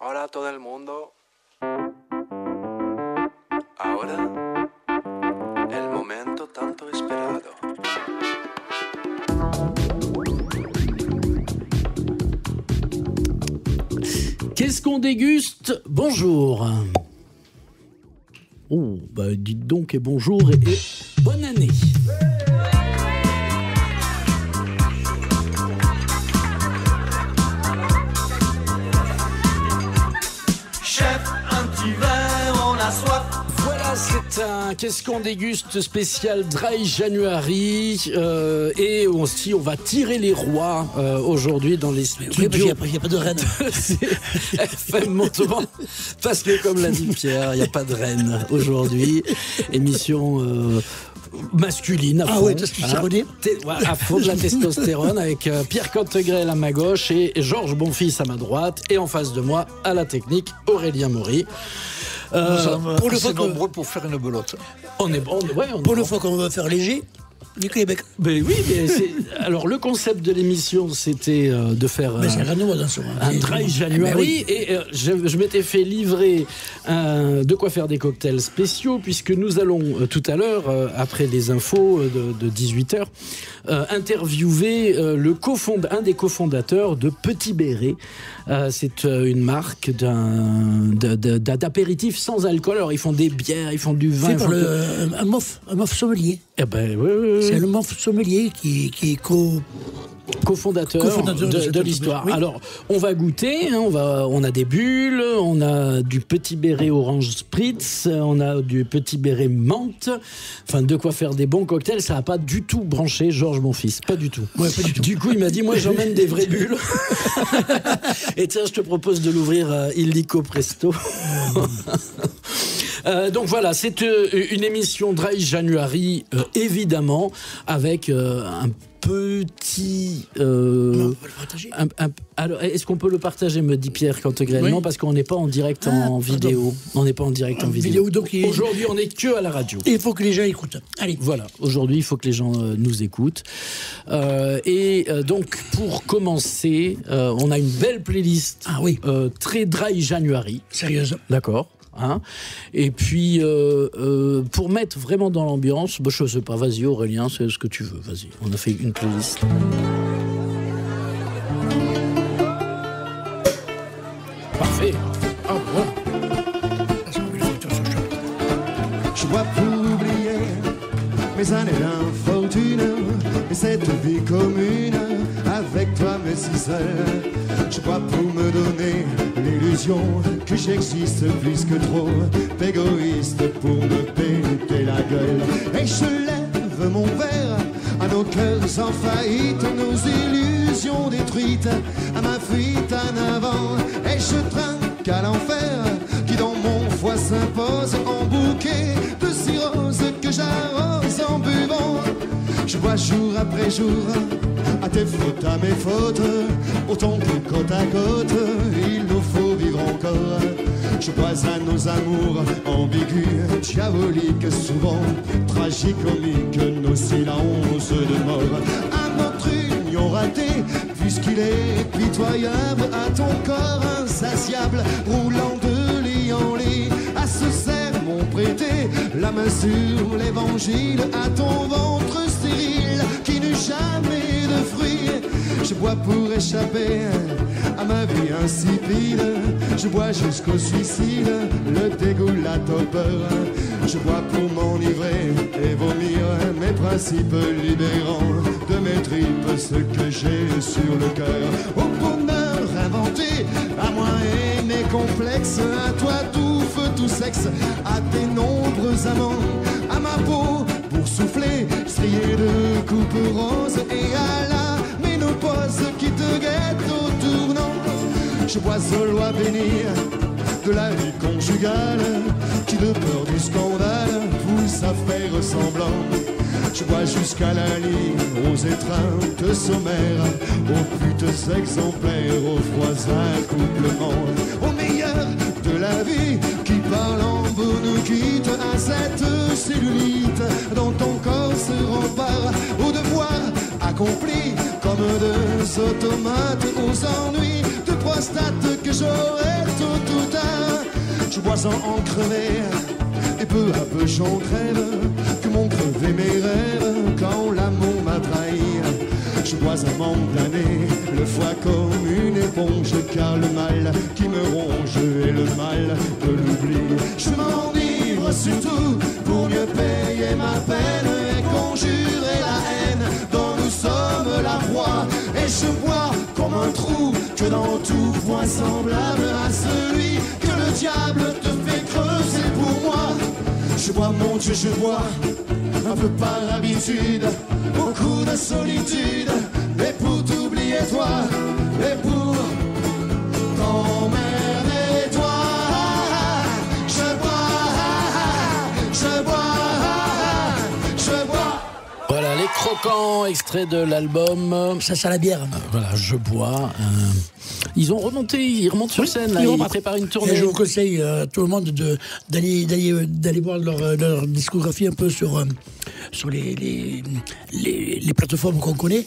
Hola a todo el mundo. Ahora, el momento tanto esperado. Qu'est-ce qu'on déguste? Bonjour. Oh, bah dites donc et bonjour et bonne année. Chef, un petit verre, on a soif. Voilà, c'est un Qu'est-ce qu'on déguste spécial Dry January et aussi on va tirer les rois aujourd'hui dans les studios. Oui, parce qu'il n'y a pas de reine. FM Montauban, parce que comme l'a dit Pierre, il n'y a pas de reine aujourd'hui. Émission masculine à fond. Ah oui, testostérone. À fond de la testostérone avec Pierre Cantegrel à ma gauche et Georges Bonfils à ma droite et en face de moi à la technique Aurélien Maury. Nous sommes Pour le assez fois nombreux pour faire une belote. On est Pour le fois qu'on va faire léger, du Québec. Ben oui, mais alors le concept de l'émission c'était de faire Mais c'est rien dans ce un Dry January et je m'étais fait livrer de quoi faire des cocktails spéciaux puisque nous allons tout à l'heure après les infos de 18h interviewer un des cofondateurs de Petit Béret. C'est une marque d'apéritifs sans alcool. Alors ils font des bières, ils font du vin. C'est par un mof sommelier. Eh ben oui. C'est le mof sommelier qui est cofondateur de l'histoire. Oui. Alors, on va goûter, hein, on a des bulles, on a du Petit Béret orange spritz, on a du Petit Béret menthe, enfin de quoi faire des bons cocktails. Ça n'a pas du tout branché Georges Bonfils, pas du tout. Ouais, pas du tout. Du coup, il m'a dit, moi j'emmène des vraies bulles. Et tiens, je te propose de l'ouvrir illico presto. Donc voilà, c'est une émission Dry January, évidemment, avec un petit... on peut le partager. Alors, est-ce qu'on peut le partager, me dit Pierre Cantegrel? Oui. Non, parce qu'on n'est pas en direct en vidéo. On n'est pas en direct en vidéo. Donc Aujourd'hui, on n'est que à la radio. il faut que les gens écoutent. Allez. Voilà, aujourd'hui, il faut que les gens nous écoutent. Donc, pour commencer, on a une belle playlist. Ah oui. Très Dry January. Sérieuse. D'accord. Hein, et puis pour mettre vraiment dans l'ambiance, je sais pas, vas-y Aurélien, c'est ce que tu veux, vas-y. On a fait une playlist. Parfait. Ah bon. Je bois pour oublier mes années d'infortune et cette vie commune avec toi mais si seul. Je bois pour me donner l'illusion que j'existe plus que trop d'égoïste pour me péter la gueule. Et je lève mon verre à nos cœurs en faillite, nos illusions détruites, à ma fuite en avant. Et je trinque à l'enfer qui dans mon foie s'impose en bouquet de cirrhose que j'arrose en buvant. Je bois jour après jour à tes fautes, à mes fautes, autant que côte à côte, il nous faut vivre encore. Je bois à nos amours ambigus, diaboliques, souvent tragicomiques, nos silences de mort. À notre union ratée, puisqu'il est pitoyable, à ton corps insatiable, roulant de lit en lit, à ce sermon prêté, la main sur l'évangile, à ton ventre stérile, qui n'eut jamais de fruits. Je bois pour échapper à ma vie insipide, je bois jusqu'au suicide, le dégoût, la torpeur. Je bois pour m'enivrer et vomir mes principes libérants de mes tripes, ce que j'ai sur le cœur. Au bonheur inventé, à moi et mes complexes, à toi tout feu, tout sexe, à tes nombreux amants, à ma peau pour souffler, striée de coupes roses, et à la ménopause qui te guette au tournant. Je bois aux lois bénies de la vie conjugale, qui de peur du scandale pousse à faire semblant. Je bois jusqu'à la lit, aux étreintes sommaires, aux putes exemplaires, aux froids accouplements, au meilleur de la vie qui parle en bonne quitte à cette cellulite dont ton corps se rempart au devoir accompli comme deux automates aux ennuis de prostate constate que j'aurai tôt ou tard. Je bois en crever, et peu à peu j'en crève. Que m'ont crevé mes rêves quand l'amour m'a trahi. Je bois un manque d'années, le foie comme une éponge, car le mal qui me ronge est le mal de l'oubli. Je m'enivre surtout pour mieux payer ma peine et conjurer la haine dont nous sommes la proie. Et je bois comme un trou que dans tout point semblable à celui que le diable te fait creuser pour moi. Je bois, mon Dieu, je bois, un peu par habitude, beaucoup de solitude, et pour t'oublier toi, et pour t'emmerder toi. Je bois, je bois, je bois. Voilà, les croquants, extrait de l'album. Ça sent la bière. Voilà, je bois. Ils remontent sur scène, là, ils préparent une tournée. Et je vous conseille à tout le monde d'aller voir leur discographie un peu sur les plateformes qu'on connaît.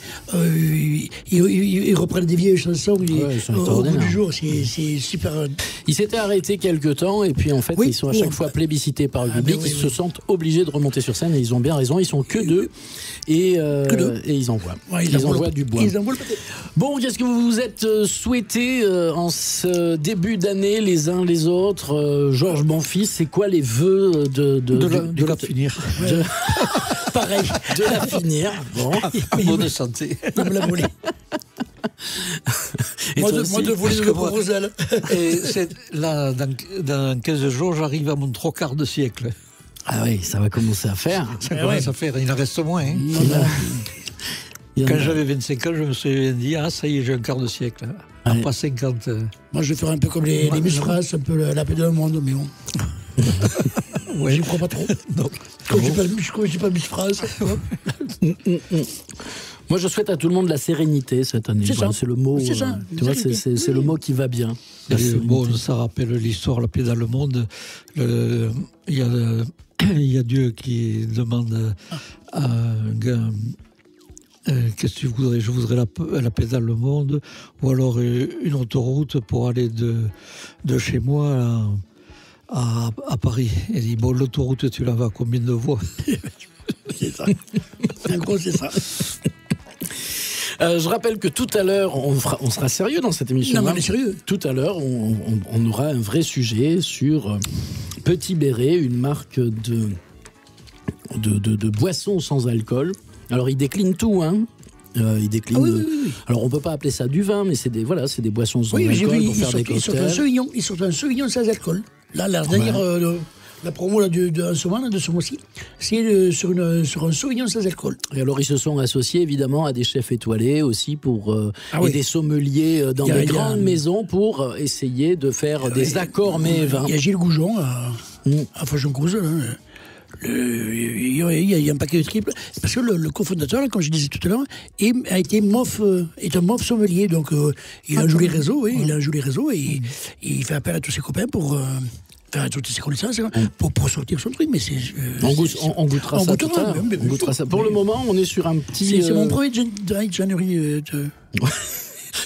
Ils reprennent des vieilles chansons au bout du jour, c'est super. Ils s'étaient arrêtés quelques temps et puis en fait ils sont à chaque fois plébiscités par le public. Ils se sentent obligés de remonter sur scène et ils ont bien raison. Ils sont que deux et ils envoient. Ouais, ils envoient du bois. Ils envoient le papier. Bon, qu'est-ce que vous vous êtes souhaité en ce début d'année les uns les autres? Georges Bonfils, c'est quoi les vœux de la finir? Pareil. De la finir. Bon. Bonne santé. Non, me la voler. Moi de voler le pauvre zèle. Et là, dans 15 jours, j'arrive à mon 3/4 de siècle. Ah oui, ça va commencer à faire. Ça commence à faire, il en reste moins. Hein. Quand j'avais 25 ans, je me suis dit, ça y est, j'ai un quart de siècle. Après 50. Moi, je vais faire un peu comme les Miss France, un peu la paix dans le monde, mais bon. Ouais. J'y crois pas trop. Non. Je suis pas Miss France. Moi, je souhaite à tout le monde la sérénité cette année. C'est ça. C'est le mot. C'est ça. Tu vois, c'est le mot qui va bien. Bon, ça rappelle l'histoire, la paix dans le monde. Il y a Dieu qui demande à un gars. Qu'est-ce que tu voudrais? Je voudrais la paix dans le monde, ou alors une autoroute pour aller de chez moi à Paris. Il dit, bon, l'autoroute, tu la vas à combien de voies? C'est ça. En gros, c'est ça. Je rappelle que tout à l'heure, on sera sérieux dans cette émission. Non, mais on est sérieux. Tout à l'heure, on aura un vrai sujet sur Petit Béret, une marque de boissons sans alcool. Alors, il décline tout, hein. Il décline. Oui. Alors, on peut pas appeler ça du vin, mais c'est des boissons sans alcool pour faire des cocktails. Ils sortent un Sauvignon sans alcool. Là, la dernière, la promo là, de ce mois-ci, c'est sur un Sauvignon sans alcool. Et alors, ils se sont associés évidemment à des chefs étoilés aussi et des sommeliers dans des grandes maisons pour essayer de faire des accords mets et vins. Il y a Gilles Goujon à Fauchon-Couze. Il y a un paquet de triples. Parce que le cofondateur, comme je disais tout à l'heure, est un mof sommelier. Donc, il a un joli réseau. Et il fait appel à tous ses copains pour faire toutes ses connaissances pour sortir son truc. Mais on goûtera ça tout à l'heure. On goûtera ça. Pour le moment, on est sur un petit... C'est mon premier dry January.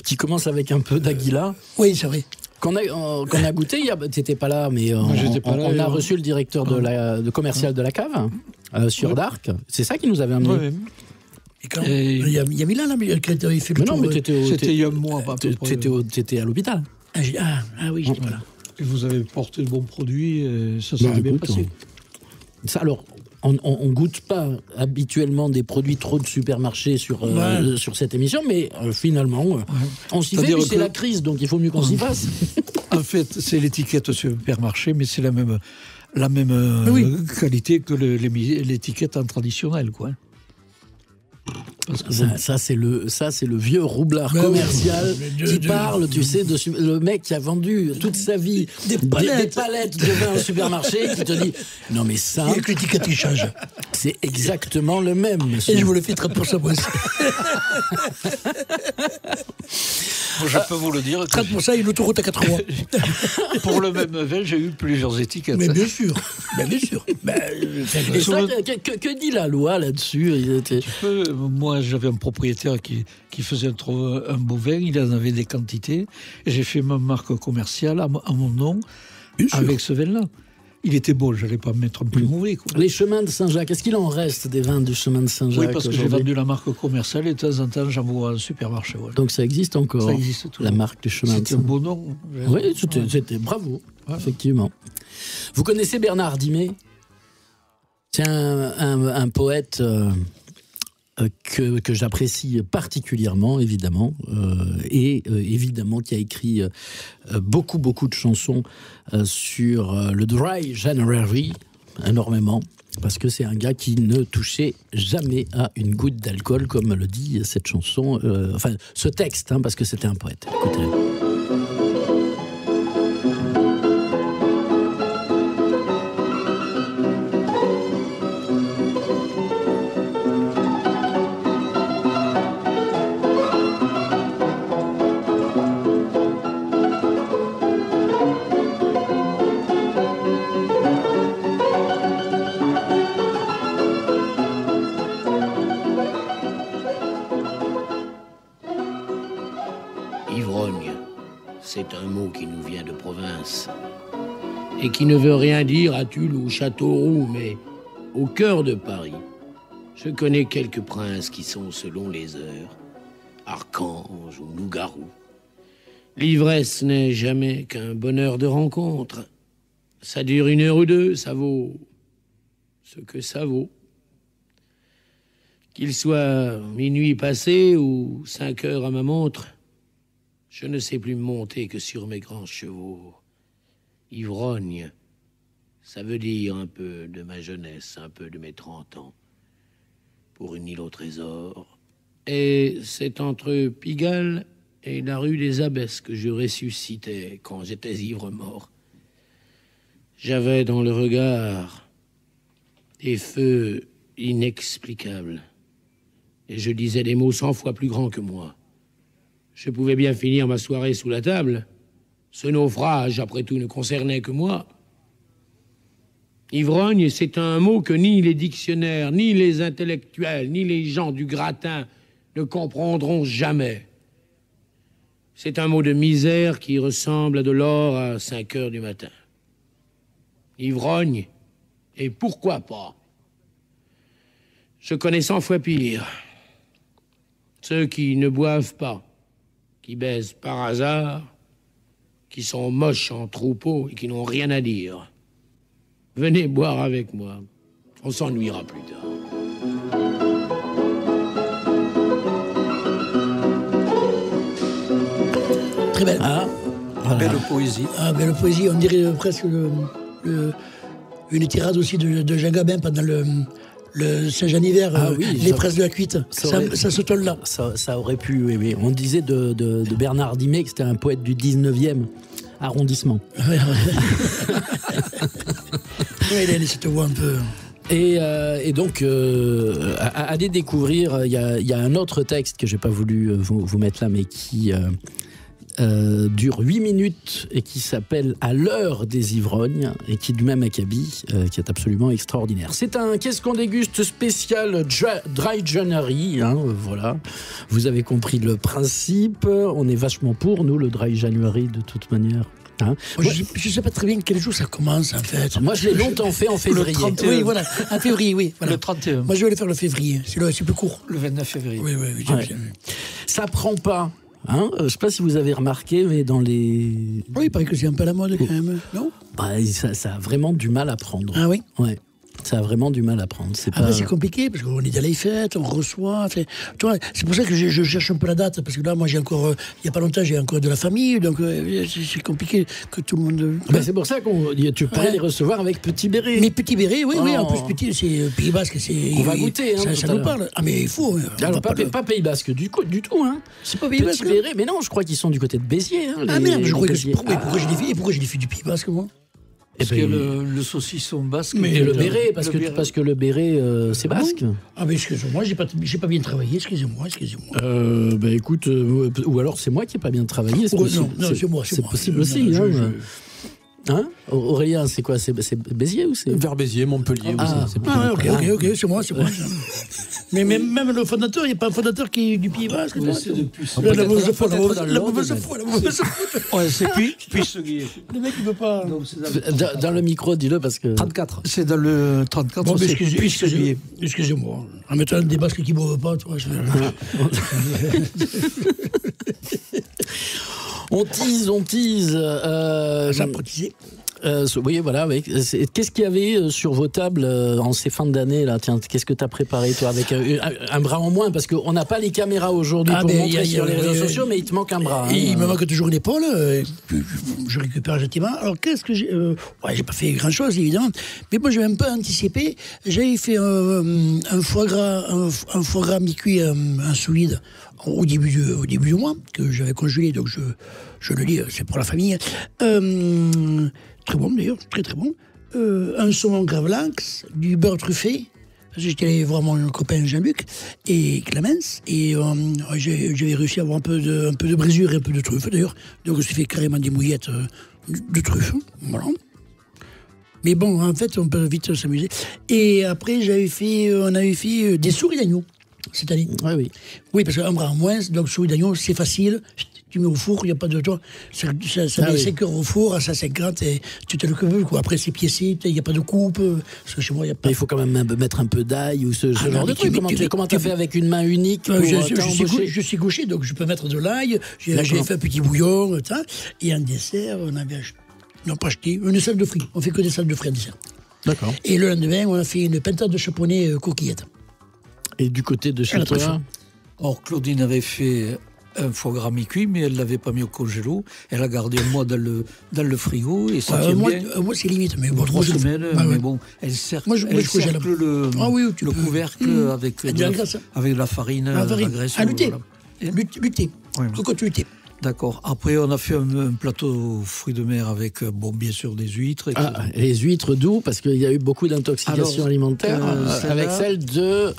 Qui commence avec un peu d'Aguila. Oui, c'est vrai. Qu'on a goûté, t'étais pas là, mais on a reçu le directeur de commercial de la cave, sur d'Arc. C'est ça qui nous avait amené. Ouais. Il y a Milan là, qui a fait le tour. Non, mais c'était il y a un mois. T'étais à l'hôpital. Oui, j'étais pas là. Et vous avez porté de bons produits, ça s'est bien passé. Ça, alors, on goûte pas habituellement des produits trop de supermarchés sur cette émission, mais finalement, on s'y fait, c'est la crise, donc il faut mieux qu'on s'y fasse. En fait, c'est l'étiquette supermarché, mais c'est la même qualité que l'étiquette en traditionnel, quoi. Parce que ça c'est le vieux roublard commercial qui parle, tu sais, le mec qui a vendu toute sa vie des palettes de vin au supermarché, qui te dit non mais ça. Et que l'étiquette qui change. C'est exactement le même, monsieur. Et je vous le fais très pour ça, moi aussi. Je peux vous le dire. que 30 pour ça, une autoroute à 4 mois. pour le même vin, j'ai eu plusieurs étiquettes. Mais bien sûr. Bien sûr. Et ça, que dit la loi là-dessus? Moi, j'avais un propriétaire qui faisait un beau vin, il en avait des quantités, et j'ai fait ma marque commerciale à mon nom avec ce vin-là. Il était beau, je n'allais pas mettre un plus mauvais. Quoi. Les chemins de Saint-Jacques, est-ce qu'il en reste des vins du chemin de Saint-Jacques? Oui, parce que j'ai vendu la marque commerciale et de temps en temps, j'en vois un supermarché. Voilà. Donc ça existe encore, ça existe toujours. La marque du chemin de Saint-Jacques. C'était un beau nom. Oui, c'était bravo, effectivement. Vous connaissez Bernard Dimet? C'est un poète que j'apprécie particulièrement, évidemment, et évidemment qui a écrit beaucoup de chansons sur le Dry January, énormément, parce que c'est un gars qui ne touchait jamais à une goutte d'alcool, comme le dit cette chanson, enfin ce texte, hein, parce que c'était un poète. Écoutez. Ivrogne, c'est un mot qui nous vient de province et qui ne veut rien dire à Tulle ou Châteauroux, mais au cœur de Paris. Je connais quelques princes qui sont, selon les heures, archanges ou loups-garous. L'ivresse n'est jamais qu'un bonheur de rencontre. Ça dure 1 heure ou 2, ça vaut ce que ça vaut. Qu'il soit minuit passé ou 5 heures à ma montre, je ne sais plus monter que sur mes grands chevaux. Ivrogne, ça veut dire un peu de ma jeunesse, un peu de mes 30 ans, pour une île au trésor. Et c'est entre Pigalle et la rue des Abbesses que je ressuscitais quand j'étais ivre-mort. J'avais dans le regard des feux inexplicables, et je disais des mots 100 fois plus grands que moi. Je pouvais bien finir ma soirée sous la table. Ce naufrage, après tout, ne concernait que moi. Ivrogne, c'est un mot que ni les dictionnaires, ni les intellectuels, ni les gens du gratin ne comprendront jamais. C'est un mot de misère qui ressemble à de l'or à 5 heures du matin. Ivrogne, et pourquoi pas? Je connais 100 fois pire. Ceux qui ne boivent pas, qui baisent par hasard, qui sont moches en troupeau et qui n'ont rien à dire. Venez boire avec moi, on s'ennuiera plus tard. Très belle. Ah, voilà. Belle poésie. Ah, belle poésie, on dirait presque une tirade aussi de Jean Gabin pendant le Saint-Jean-Hiver, les presses de la cuite. Ça se tolle là. Ça aurait pu, oui. On disait de Bernard Dimet que c'était un poète du 19e arrondissement. Ouais. Il a cette voix un peu... Et donc, à découvrir, il y a un autre texte que j'ai pas voulu vous mettre là, mais qui dure 8 minutes et qui s'appelle « À l'heure des ivrognes » et qui est du même acabit, qui est absolument extraordinaire. C'est un Qu'est-ce qu'on déguste spécial Dry January, hein, voilà. Vous avez compris le principe. On est vachement pour, nous, le Dry January, de toute manière. Hein. Moi, je ne sais pas très bien quel jour ça commence, en fait. Moi, je l'ai longtemps fait en février. Le 31. Oui, voilà, en février, oui. Voilà. Le 31. Moi, je vais aller faire le février. C'est plus court. Le 29 février. Oui. Ouais. Ça prend pas. Hein, je ne sais pas si vous avez remarqué, mais dans les... Oui, il paraît que c'est un peu à la mode quand même, non? Ça a vraiment du mal à prendre. Ah oui? Ouais. Ça a vraiment du mal à prendre. Après, c'est compliqué, parce qu'on est dans les fêtes, on reçoit... Tu vois, c'est pour ça que je cherche un peu la date, parce que là, moi, j'ai encore... il n'y a pas longtemps, j'ai encore de la famille, donc c'est compliqué que tout le monde... C'est pour ça que tu pourrais les recevoir avec Petit Béret. Mais Petit Béret, oui, en plus, Petit, c'est Pays Basque, c'est... On va goûter, hein, ça nous parle. Ah, mais il faut... Alors, pas Pays Basque du tout, hein. C'est pas Pays Basque. Petit Béret, mais non, je crois qu'ils sont du côté de Béziers. Hein, merde, je crois que... Pourquoi j'ai des filles du Pays Basque, moi? Parce qu'il y a le saucisson basque. Mais le béret, parce béret. que le béret, c'est basque. Ah, mais excusez-moi, j'ai pas bien travaillé, excusez-moi. Bah écoute, ou alors c'est moi qui n'ai pas bien travaillé. C'est possible. Non, c'est moi. C'est possible aussi. Hein Aurélien, c'est quoi? C'est Béziers ou c'est Vers Béziers, Montpellier. C'est plus ok, c'est moi. mais même le fondateur, il n'y a pas un fondateur qui est du Pays Basque. La mauvaise foi. Ouais, c'est Puisseguier. Le mec, il ne veut pas. dans le micro, dis-le parce que. 34. C'est dans le 34, Bon, c'est Puisseguier. Excusez-moi. En mettant des Basques qui ne boivent pas, tu vois. On tease. Ça précisé. Oui, voilà. Oui. Qu'est-ce qu'il y avait sur vos tables en ces fins d'année là? Tiens, qu'est-ce que tu as préparé toi avec un bras en moins parce qu'on n'a pas les caméras aujourd'hui pour montrer sur les réseaux sociaux, mais il te manque un bras. Il me manque toujours une épaule. Je récupère gentiment. Alors qu'est-ce que j'ai j'ai pas fait grand-chose évidemment, mais moi j'avais un peu anticipé. J'avais fait un foie gras mi-cuit en sous-vide au début du mois que j'avais congelé, donc je le dis, c'est pour la famille. Très bon d'ailleurs, très très bon. Un saumon gravlax, du beurre truffé. J'étais allé voir mon copain Jean-Luc et Clémence et j'avais réussi à avoir un peu de brisure et un peu de truffe d'ailleurs. Donc je me suis fait carrément des mouillettes de truffe. Voilà. Mais bon, en fait, on peut vite s'amuser. Et après, on avait fait des souris d'agneau cette année. Oui. Oui, parce qu'un bras en moins, donc souris d'agneau, c'est facile. Tu mets au four, il n'y a pas de temps. Ça met 5 heures au four, à 150, et tu te le veux, quoi. Après, c'est piécé, il n'y a pas de coupe. Parce que chez moi, il n'y a pas. Il faut quand même mettre un peu d'ail ou ce genre de truc. Comment tu as fait avec une main unique je suis gaucher, donc je peux mettre de l'ail. J'ai fait un petit bouillon, et un dessert, on avait acheté. Non, pas acheté, une salle de fruits. On fait que des salles de fruits à dessert. D'accord. Et le lendemain, on a fait une pintade de chaponnais coquillettes. Et du côté de chez toi? Or, Claudine avait fait un foie gras mi-cuit, mais elle ne l'avait pas mis au congélo. Elle a gardé un mois dans le frigo et ça tient bien. Moi, c'est limite. Mais bon, 3 semaines, mais bon, elle cercle le couvercle avec la farine, la graisse. Lutter. Ouais. Cocotte lutter. D'accord. Après, on a fait un plateau fruits de mer avec, bien sûr, des huîtres. Les huîtres d'où? Parce qu'il y a eu beaucoup d'intoxications alimentaires avec celle de...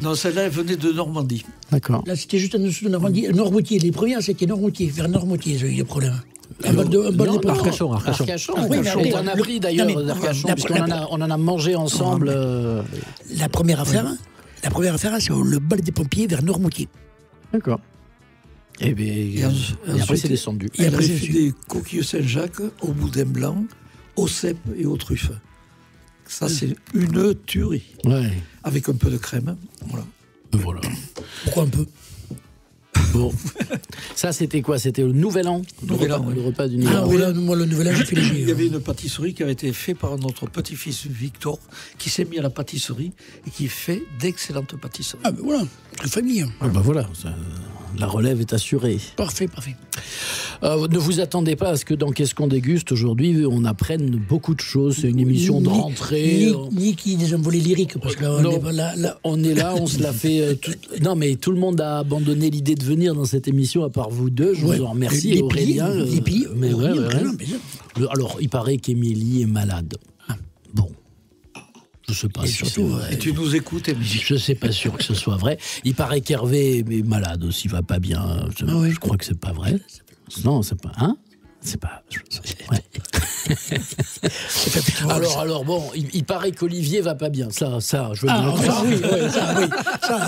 Non, celle-là, elle venait de Normandie. D'accord. Là, c'était juste en dessous de Normandie. Normoutier. Les premières, c'était Normoutier. Vers Normoutier, j'ai eu le problème. Arcachon. Oui, mais on a pris d'ailleurs d'Arcachon, puisqu'on en a mangé ensemble. La première affaire, c'est le bal des pompiers vers Normoutier. D'accord. Et après, c'est descendu. Et après, j'ai fait des coquilles Saint-Jacques au boudin blanc, au cèpe et aux truffes. Ça, c'est une tuerie. Ouais. Avec un peu de crème. Voilà. Pourquoi un peu? Bon. Ça, c'était quoi? C'était le Nouvel An? Le repas du Nouvel An. Ah oui, moi, le Nouvel An, j'ai fait léger. Il y avait une pâtisserie qui avait été faite par notre petit-fils Victor, qui s'est mis à la pâtisserie et qui fait d'excellentes pâtisseries. Ah ben voilà, une famille. Ah ben voilà, la relève est assurée. Parfait. Ne vous attendez pas à ce que dans Qu'est-ce qu'on déguste aujourd'hui, on apprenne beaucoup de choses. C'est une émission de rentrée. Ni qui des envolées lyriques, parce que là, on est là, on se l'a fait. Non, mais tout le monde a abandonné l'idée de venir dans cette émission, à part vous deux. Je vous en remercie, Aurélien. Mais ouais. Alors, il paraît qu'Émilie est malade. Bon. Je sais pas si c'est vrai. Et tu nous écoutes, Émilie? Je sais pas sûr que ce soit vrai. Il paraît qu'Hervé est malade aussi, va pas bien. Je crois que c'est pas vrai. Non, c'est pas. Hein? C'est pas. Ouais. alors bon, il paraît qu'Olivier va pas bien. Ça, je veux dire.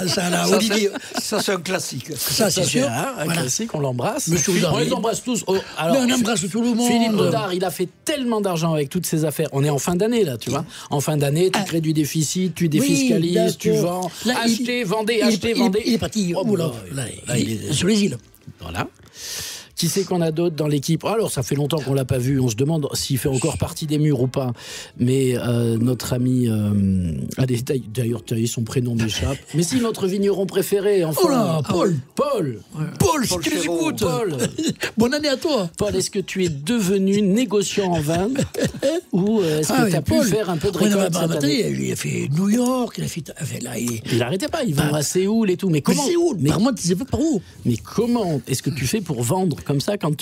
Ça, là, Olivier. Ça, c'est un classique. Ça, c'est sûr. Un classique, on l'embrasse. Monsieur Oudard. On les embrasse tous. Mais on embrasse tout le monde. Philippe Oudard, il a fait tellement d'argent avec toutes ses affaires. On est en fin d'année, là, tu vois. En fin d'année, tu crées du déficit, tu défiscalises, tu vends. Achetez, vendez. Il est parti. Il est sur les îles. Voilà. Qui c'est qu'on a d'autres dans l'équipe? Alors, ça fait longtemps qu'on l'a pas vu. On se demande s'il fait encore partie des murs ou pas. Mais notre ami... d'ailleurs, son prénom m'échappe. Mais si, notre vigneron préféré, enfin... Oh là, Paul. Paul, si tu les écoutes. Paul. Bonne année à toi. Paul, est-ce que tu es devenu négociant en vin? Ou est-ce que tu as pu faire un peu de récolte cette année? Il a fait New York, il a fait... Il n'arrêtait pas. Il vend à Séoul et tout. Mais comment? Séoul, par moi, tu sais pas par où. Mais comment est-ce que tu fais pour vendre comme ça quand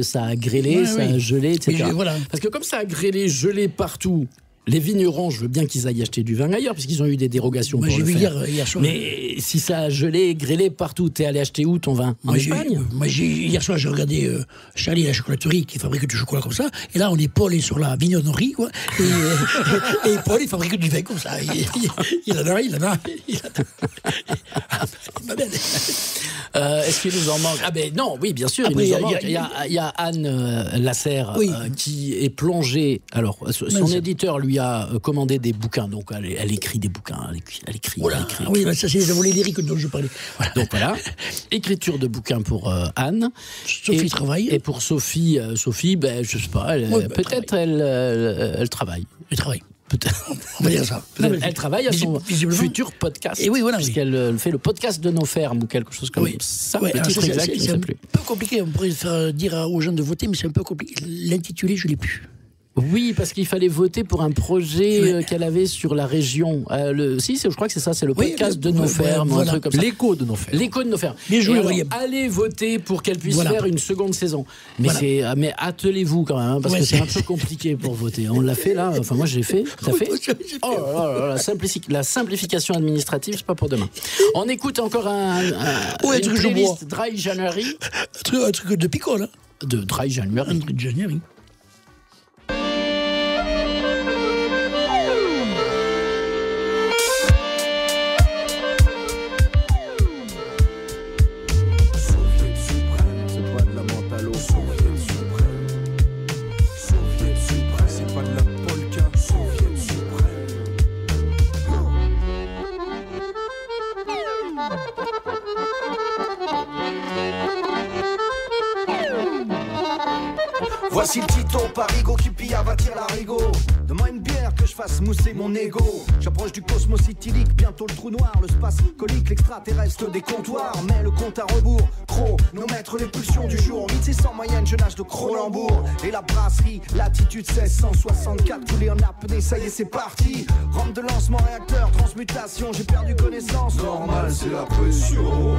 ça a grêlé, ça a gelé, etc. Mais voilà. Parce que comme ça a grêlé, gelé partout, les vignerons, je veux bien qu'ils aillent acheter du vin ailleurs, puisqu'ils ont eu des dérogations pour j'ai le vu faire. hier soir. Mais si ça a gelé, grêlé partout, t'es allé acheter où ton vin? En Espagne? Hier soir, j'ai regardé Charlie la chocolaterie qui fabrique du chocolat comme ça. Et là, on est Paul est sur la vignonnerie, quoi. Et Paul, il fabrique du vin comme ça. Il adore. Est-ce qu'il nous en manque? Ah ben non, oui, bien sûr, Après, il nous en manque. Il y a Anne Lasserre qui est plongée. Alors, son éditeur lui a commandé des bouquins, donc elle écrit des bouquins, elle écrit. Oui, ça c'est les volets lyriques dont je parlais. Voilà. Donc voilà, écriture de bouquins pour Anne. Sophie travaille. Et pour Sophie, ben je sais pas, peut-être elle travaille. Elle travaille. Peut-être. On va dire ça. Elle travaille à son futur podcast. Et oui, voilà. Puisqu'elle fait le podcast de nos fermes ou quelque chose comme ça. Ouais, le titre exact, c'est un peu compliqué. On pourrait faire dire aux gens de voter, mais c'est un peu compliqué. L'intitulé, je l'ai plus. Oui, parce qu'il fallait voter pour un projet qu'elle avait sur la région. Je crois que c'est ça, c'est le podcast de nos fermes, un truc comme ça. L'écho de nos fermes. L'écho de nos fermes. Bien joué, William. Allez voter pour qu'elle puisse faire une seconde saison. Mais mais attelez-vous quand même, parce que c'est un peu compliqué pour voter. On l'a fait là. Enfin, moi, j'ai fait. T'as fait? Oh là là, la simplification administrative, c'est pas pour demain. On écoute encore une playlist Dry January. Un truc de picole, hein. De Dry January. Un truc de January. Voici le Tito Parigo qui pilla va tirer l'arigot. Donne-moi une bière que je fasse mousser mon ego. J'approche du cosmos idyllique, bientôt le trou noir, le space colique, l'extraterrestre des comptoirs. Mais le compte à rebours, chronomètre les pulsions du jour. 1600 moyenne, je nage de Cronenbourg. Et la brasserie, latitude 1664, coulé en apnée, ça y est c'est parti. Rampe de lancement, réacteur, transmutation, j'ai perdu connaissance. Normal, c'est la pression.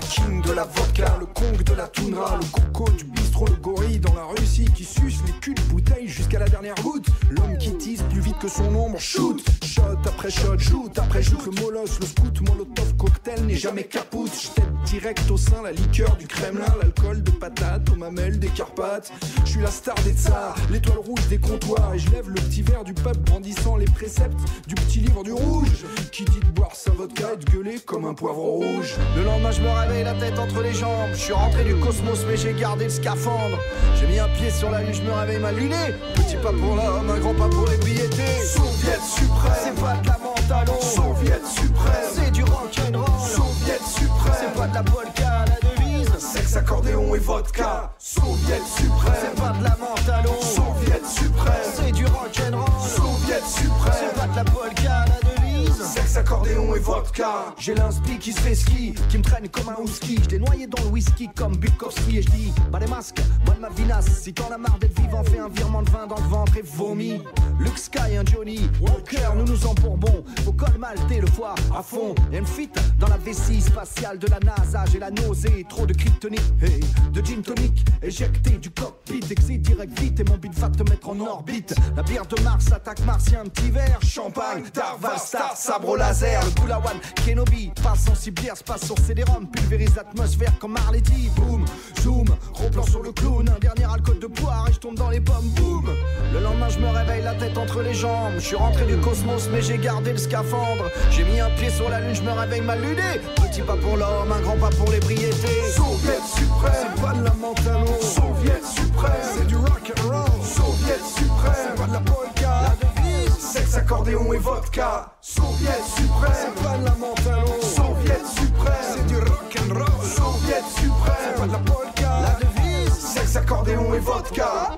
King de la vodka, le Kong de la toundra, le coco du bistrot, le gorille dans la Russie qui suce les culs de bouteille jusqu'à la dernière goutte. L'homme qui tisse plus vite que son ombre, shoot, shot après shot, shoot après shoot. Le molosse, le scout, molotov, cocktail n'est jamais capoute. J't'aide direct au sein, la liqueur du Kremlin, l'alcool de patate, aux mamelles des Carpates. Je suis la star des tsars, l'étoile rouge des comptoirs. Et je lève le petit verre du peuple brandissant les préceptes du petit livre du rouge. Qui dit de boire sa vodka et de gueuler comme un poivre rouge. Le lendemain je me réveille la tête entre les jambes. Je suis rentré du cosmos mais j'ai gardé le scaphandre. J'ai mis un pied sur la lune, je me réveille mal luné. Petit pas pour l'homme, un grand pas pour les billetés. Soviet suprême, c'est pas de la menthe à l'eau. Soviet suprême, c'est du rock'n'roll. Soviet suprême, c'est pas de la polka, la devise. Sexe, accordéon et vodka. Soviet suprême, c'est pas de la menthe à l'eau. Soviet suprême, c'est du rock'n'roll. Soviet suprême, c'est pas de la polka, la devise. Sexe, accordéon et vodka. J'ai l'inspi qui se fait ski, qui me traîne comme un husky. Je l'ai noyé dans le whisky comme Bukowski. Et je dis, bah les masques, bonne ma vinasse. Si t'en as marre d'être vivant, fais un virement de vin dans le ventre et vomi. Luke Sky, un Johnny Walker, nous nous embourbons. Faut col maltais, le foie à fond. Y'a une fuite dans la vessie spatiale de la NASA. J'ai la nausée, trop de kryptonite. Hey, de gin tonic, éjecté du cockpit. Exit direct vite et mon beat va te mettre en orbite. La bière de Mars attaque martien, un petit verre. Champagne, Darval, Star, sabre au laser. Le Boulawan, Kenobi, passe en cibière, se passe sur CD-ROM. Pulvérise l'atmosphère comme Marletti. Boom, zoom, replan sur le clown. Un dernier alcool de poire et je tombe dans les pommes. Boum. Le lendemain je me réveille la tête entre les jambes. Je suis rentré du cosmos mais j'ai gardé le scaphandre. J'ai mis un pied sur la lune, je me réveille mal luné. Petit pas pour l'homme, un grand pas pour l'ébriété. Soviet suprême, c'est pas de la menthe à l'eau. Soviet suprême, c'est du rock'n'roll. Soviet suprême, c'est pas de la polka, la devise. Sexe, accordéon et vodka. Soviet suprême, c'est pas de la menthe à l'eau. Soviet suprême, c'est du rock'n'roll. Soviet suprême, c'est pas de la polka, la devise. Sexe, accordéon et vodka.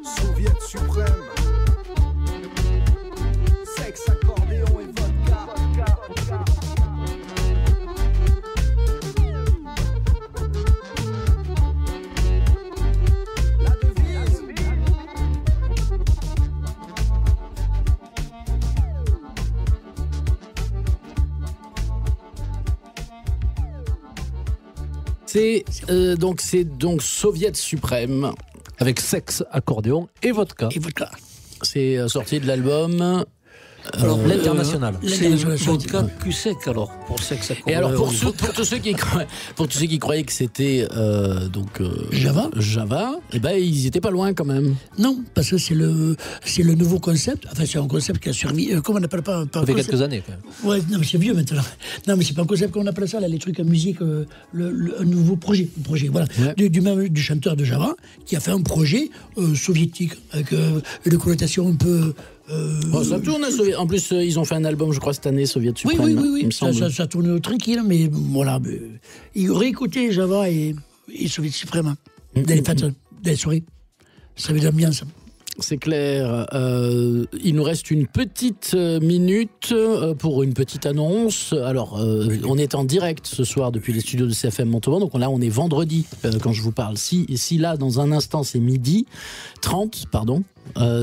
Soviet suprême. Sexe, accordéon et vodka. La devise. C'est donc Soviet suprême. Avec sexe, accordéon et vodka. Et vodka. C'est sorti de l'album. Alors, L'international. C'est vodka cul sec, alors, pour sexe accordéon. Et alors pour tous ceux qui croyaient que c'était Java, eh ben ils étaient pas loin quand même. Non, parce que c'est le nouveau concept. Enfin, c'est un concept qui a servi. Comment on appelle pas Ça fait quelques années, quand même. Ouais, non, mais c'est vieux maintenant. Non, mais c'est pas un concept qu'on appelle ça, là, les trucs en musique, un nouveau projet. Voilà. Ouais. Du chanteur de Java, qui a fait un projet soviétique, avec une connotation un peu. Ça tourne. En plus, ils ont fait un album, je crois, cette année, Soviet Supreme. Oui. Il me semble. Ça tourne tranquille, mais voilà. Il aurait écouté Java et Soviet Supreme dans les fêtes, dans les soirées. Ça avait de l'ambiance. C'est clair. Il nous reste une petite minute pour une petite annonce. Alors, on est en direct ce soir depuis les studios de CFM Montauban. Donc là, on est vendredi quand je vous parle. Si là, dans un instant, c'est 12h30, pardon.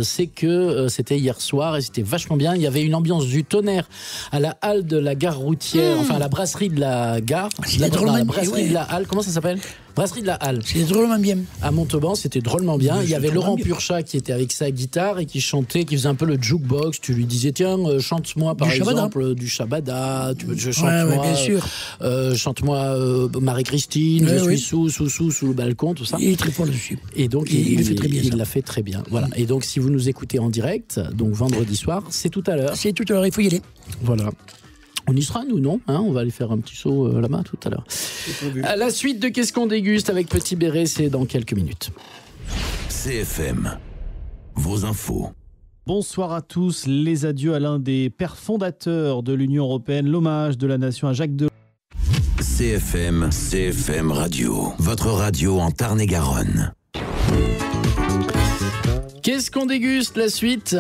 C'est que c'était hier soir et c'était vachement bien. Il y avait une ambiance du tonnerre à la halle de la gare routière, enfin à la brasserie de la gare. La brasserie de la halle, comment ça s'appelle ? Brasserie de la Halle. C'était drôlement bien. À Montauban, c'était drôlement bien. Il y avait Laurent Purchat qui était avec sa guitare et qui chantait, qui faisait un peu le jukebox. Tu lui disais, tiens, chante-moi par exemple du Shabada. Chante-moi, bien sûr. Chante-moi Marie-Christine, je suis sous le balcon, tout ça. Il est très fort dessus. Et donc, il l'a fait très bien. Voilà. Et donc, si vous nous écoutez en direct, donc vendredi soir, c'est tout à l'heure. C'est tout à l'heure, il faut y aller. Voilà. On y sera, nous, non ? On va aller faire un petit saut là-bas tout à l'heure. À la suite de Qu'est-ce qu'on déguste avec Petit Béret, c'est dans quelques minutes. CFM, vos infos. Bonsoir à tous. Les adieux à l'un des pères fondateurs de l'Union européenne, l'hommage de la nation à Jacques Delors. CFM Radio, votre radio en Tarn-et-Garonne. Qu'est-ce qu'on déguste, la suite ?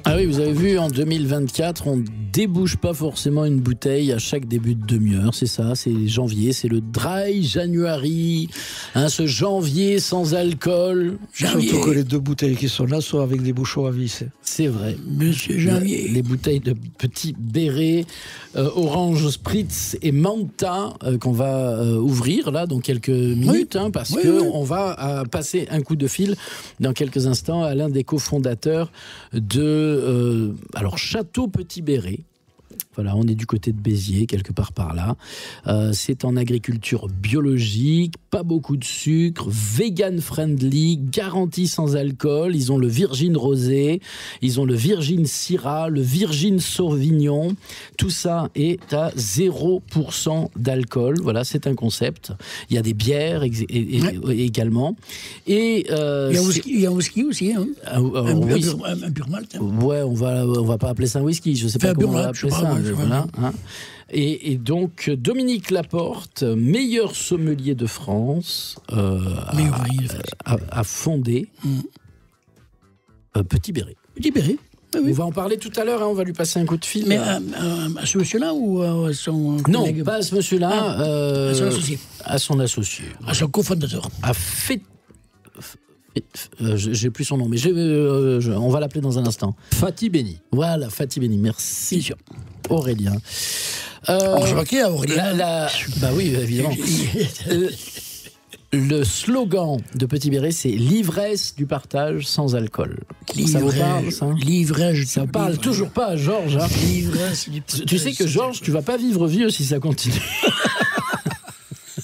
Ah oui, vous avez vu, en 2024, on débouche pas forcément une bouteille à chaque début de demi-heure, c'est ça, c'est janvier, c'est le Dry January, ce janvier sans alcool. Surtout que les deux bouteilles qui sont là sont avec des bouchons à vis. C'est vrai. Monsieur Janvier. Les bouteilles de Petit Béret, Orange Spritz et Manta qu'on va ouvrir là dans quelques minutes, parce que on va passer un coup de fil dans quelques instants à l'un des cofondateurs de Château Petit Béret. Voilà, on est du côté de Béziers, quelque part par là. C'est en agriculture biologique, pas beaucoup de sucre, vegan friendly, garantie sans alcool. Ils ont le Virgin Rosé, ils ont le Virgin Syrah, le Virgin Sauvignon. Tout ça est à 0% d'alcool. Voilà, c'est un concept. Il y a des bières également. Et il y a un whisky aussi. Un pur malt. Ouais, on va pas appeler ça un whisky. Je sais pas comment on va appeler ça. Voilà, Et donc, Dominique Laporte, meilleur sommelier de France, a fondé Petit Béret. Petit Béret. On va en parler tout à l'heure, on va lui passer un coup de fil. Mais à ce monsieur-là ou à son collègue ? Non, pas à ce monsieur-là. À son associé. À son associé. À son cofondateur. J'ai plus son nom, mais on va l'appeler dans un instant. Fatih Beni. Voilà, Fatih Beni, merci. Bien sûr. Aurélien. Je vois qu'il y a Aurélien. Bah oui, évidemment. Le slogan de Petit Béret, c'est l'ivresse du partage sans alcool. Ça vous parle, ça ? L'ivresse. Ça parle toujours pas à Georges. L'ivresse du partage. Tu sais que Georges, tu vas pas vivre vieux si ça continue.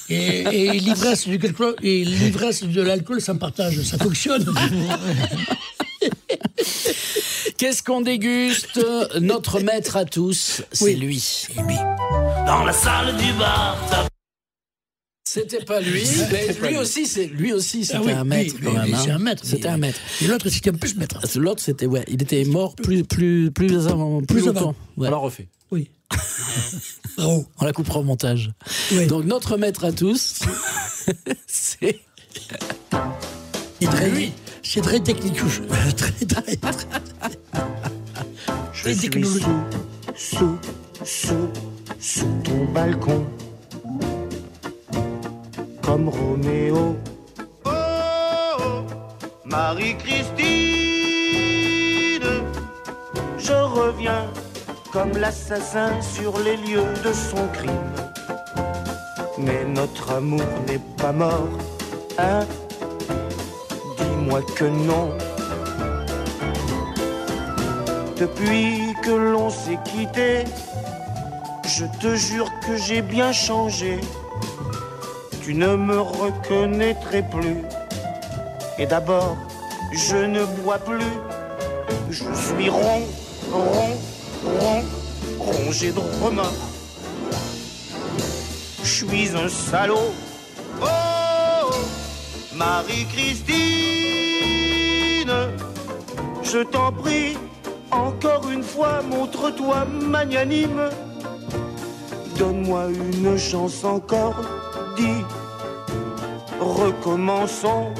Et l'ivresse de l'alcool sans partage, ça fonctionne. Qu'est-ce qu'on déguste ? Notre maître à tous, c'est lui. Dans la salle du bar. C'était pas lui, mais lui aussi, c'était un maître. C'est un maître. C'était un maître. Et l'autre, c'était un peu ce maître. L'autre, c'était, il était mort plus longtemps. Ouais. On l'a refait. Oui. On la coupera au montage. Oui. Donc, notre maître à tous, c'est C'est très technique. Je suis sous ton balcon, comme Roméo. Oh, Marie-Christine, Je reviens comme l'assassin sur les lieux de son crime. mais notre amour n'est pas mort, hein? Dis-moi que non. Depuis que l'on s'est quitté, je te jure que j'ai bien changé. Tu ne me reconnaîtrais plus. Et d'abord, je ne bois plus. Je suis rongé de remords. Je suis un salaud. Oh, Marie-Christine, je t'en prie, encore une fois, montre-toi magnanime. Donne-moi une chance encore, dis, recommençons.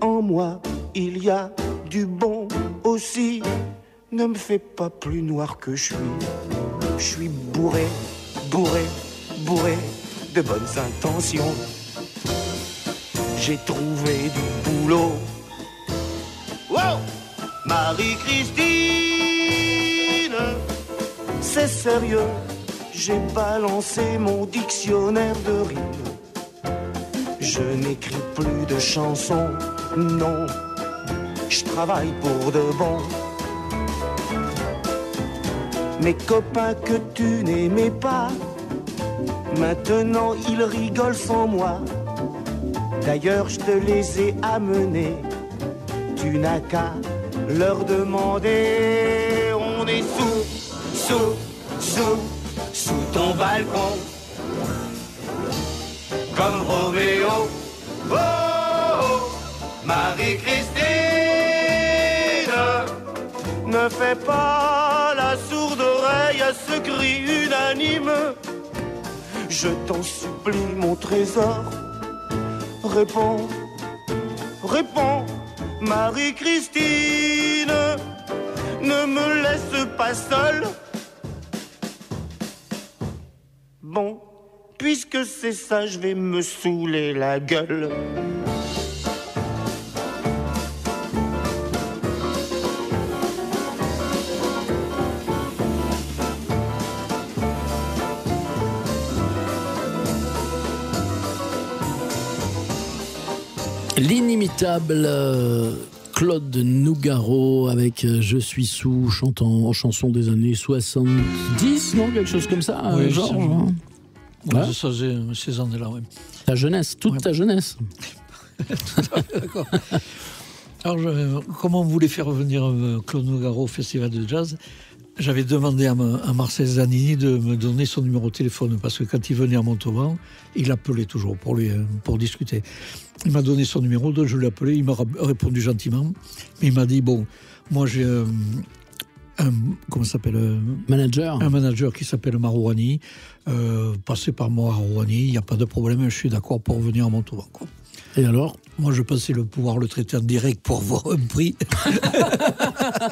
En moi, il y a du bon aussi. Ne me fais pas plus noir que je suis bourré de bonnes intentions. J'ai trouvé du boulot. Wow! Marie-Christine, c'est sérieux, j'ai balancé mon dictionnaire de rimes. Je n'écris plus de chansons, non, je travaille pour de bon. Mes copains que tu n'aimais pas, maintenant ils rigolent sans moi. D'ailleurs je te les ai amenés, tu n'as qu'à leur demander. On est sous ton balcon, comme Roméo. Oh, Marie-Christine, ne fais pas la sourde oreille à ce cri unanime. Je t'en supplie, mon trésor, réponds, Marie-Christine, ne me laisse pas seule. Bon, puisque c'est ça, je vais me saouler la gueule. L'inimitable Claude Nougaro avec Je suis sous, chantant en chanson des années 70, non? Quelque chose comme ça, oui, Georges, hein. Ça, ces années-là, oui. Ta jeunesse, toute ta jeunesse. D'accord. Alors, comme on voulait faire revenir Claude Nougaro au Festival de Jazz, j'avais demandé à Marcel Zanini de me donner son numéro de téléphone, parce que quand il venait à Montauban, il appelait toujours pour discuter. Il m'a donné son numéro, donc je l'ai appelé, il m'a répondu gentiment. Mais il m'a dit, bon, moi j'ai comment ça s'appelle, un manager qui s'appelle Marouani. Passez par moi à Rouen, il n'y a pas de problème, je suis d'accord pour venir à Montauban, quoi. Et alors? Moi, je pensais pouvoir le traiter en direct pour avoir un prix.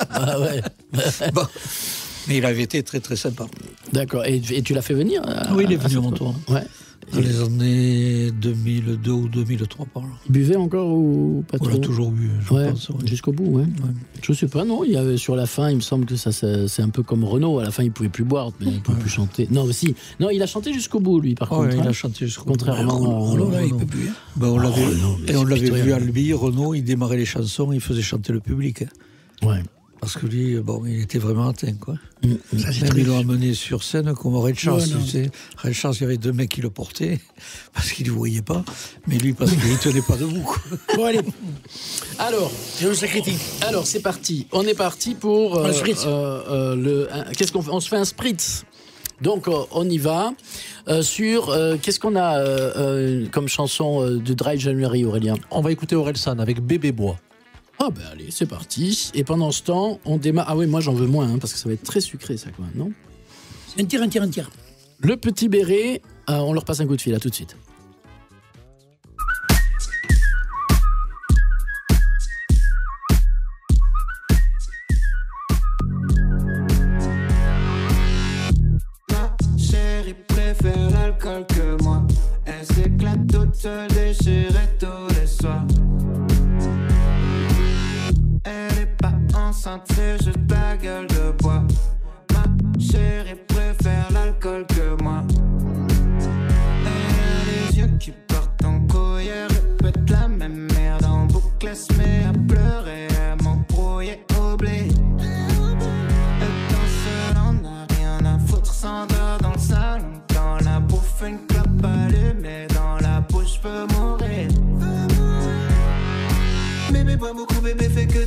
Ah ouais. Bon. Mais il avait été très très sympa. D'accord. Et tu l'as fait venir? Oui, il est venu à Montauban. Ouais. Dans les années 2002 ou 2003 par là. Il buvait encore ou pas trop? On l'a toujours bu, je pense. Ouais. Jusqu'au bout, ouais. Je sais pas, non. Il y avait, sur la fin, il me semble que ça c'est un peu comme Renaud. À la fin, il pouvait plus boire, mais il pouvait plus chanter. Non, si. Non, il a chanté jusqu'au bout, lui, par contre. Il a chanté jusqu'au bout. Contrairement à Renaud, là, il peut plus. Ben, on l'avait vu à Albi, Renaud, il démarrait les chansons, il faisait chanter le public. Hein. Ouais. Parce que lui, bon, il était vraiment atteint, quoi. Ça, même ils l'ont amené sur scène comme Red Charles, tu sais. Red Charles, il y avait deux mecs qui le portaient, parce qu'ils ne le voyaient pas, mais lui, parce qu'il ne tenait pas debout, quoi. Bon, allez. Alors, c'est parti. On est parti pour le spritz. Qu'est-ce qu'on fait? On se fait un spritz. Donc, on y va. Sur, qu'est-ce qu'on a comme chanson de Dry January, Aurélien? On va écouter Orelsan avec Bébé Bois. Ah ben allez, c'est parti. Et pendant ce temps, on démarre... Ah oui, moi j'en veux moins, hein, parce que ça va être très sucré, ça, quand même, non? Un tiers. Le petit béret, on leur passe un coup de fil, à tout de suite. Ma chérie préfère l'alcool que moi. Elle s'éclate toute seule, déchirée tous les soirs. Elle est pas enceinte, c'est juste la gueule de bois. Ma chérie préfère l'alcool que moi.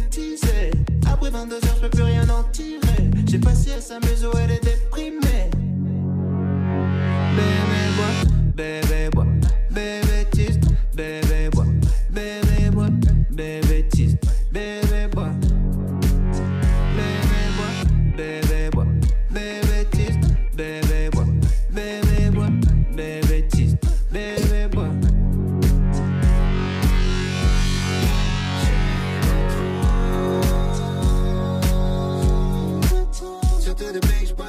bêtiser. Après 22 heures, je peux plus rien en tirer. J'ai pas si elle s'amuse ou elle est déprimée. Bébé bois, bébé bois, bébé tiste, bébé bois, bébé bois, bébé tiste, bébé bois, bébé bois, bébé bois, bébé tiste, bébé bois, bébé bois, bébé tiste, bébé bois. C'était des beach boys.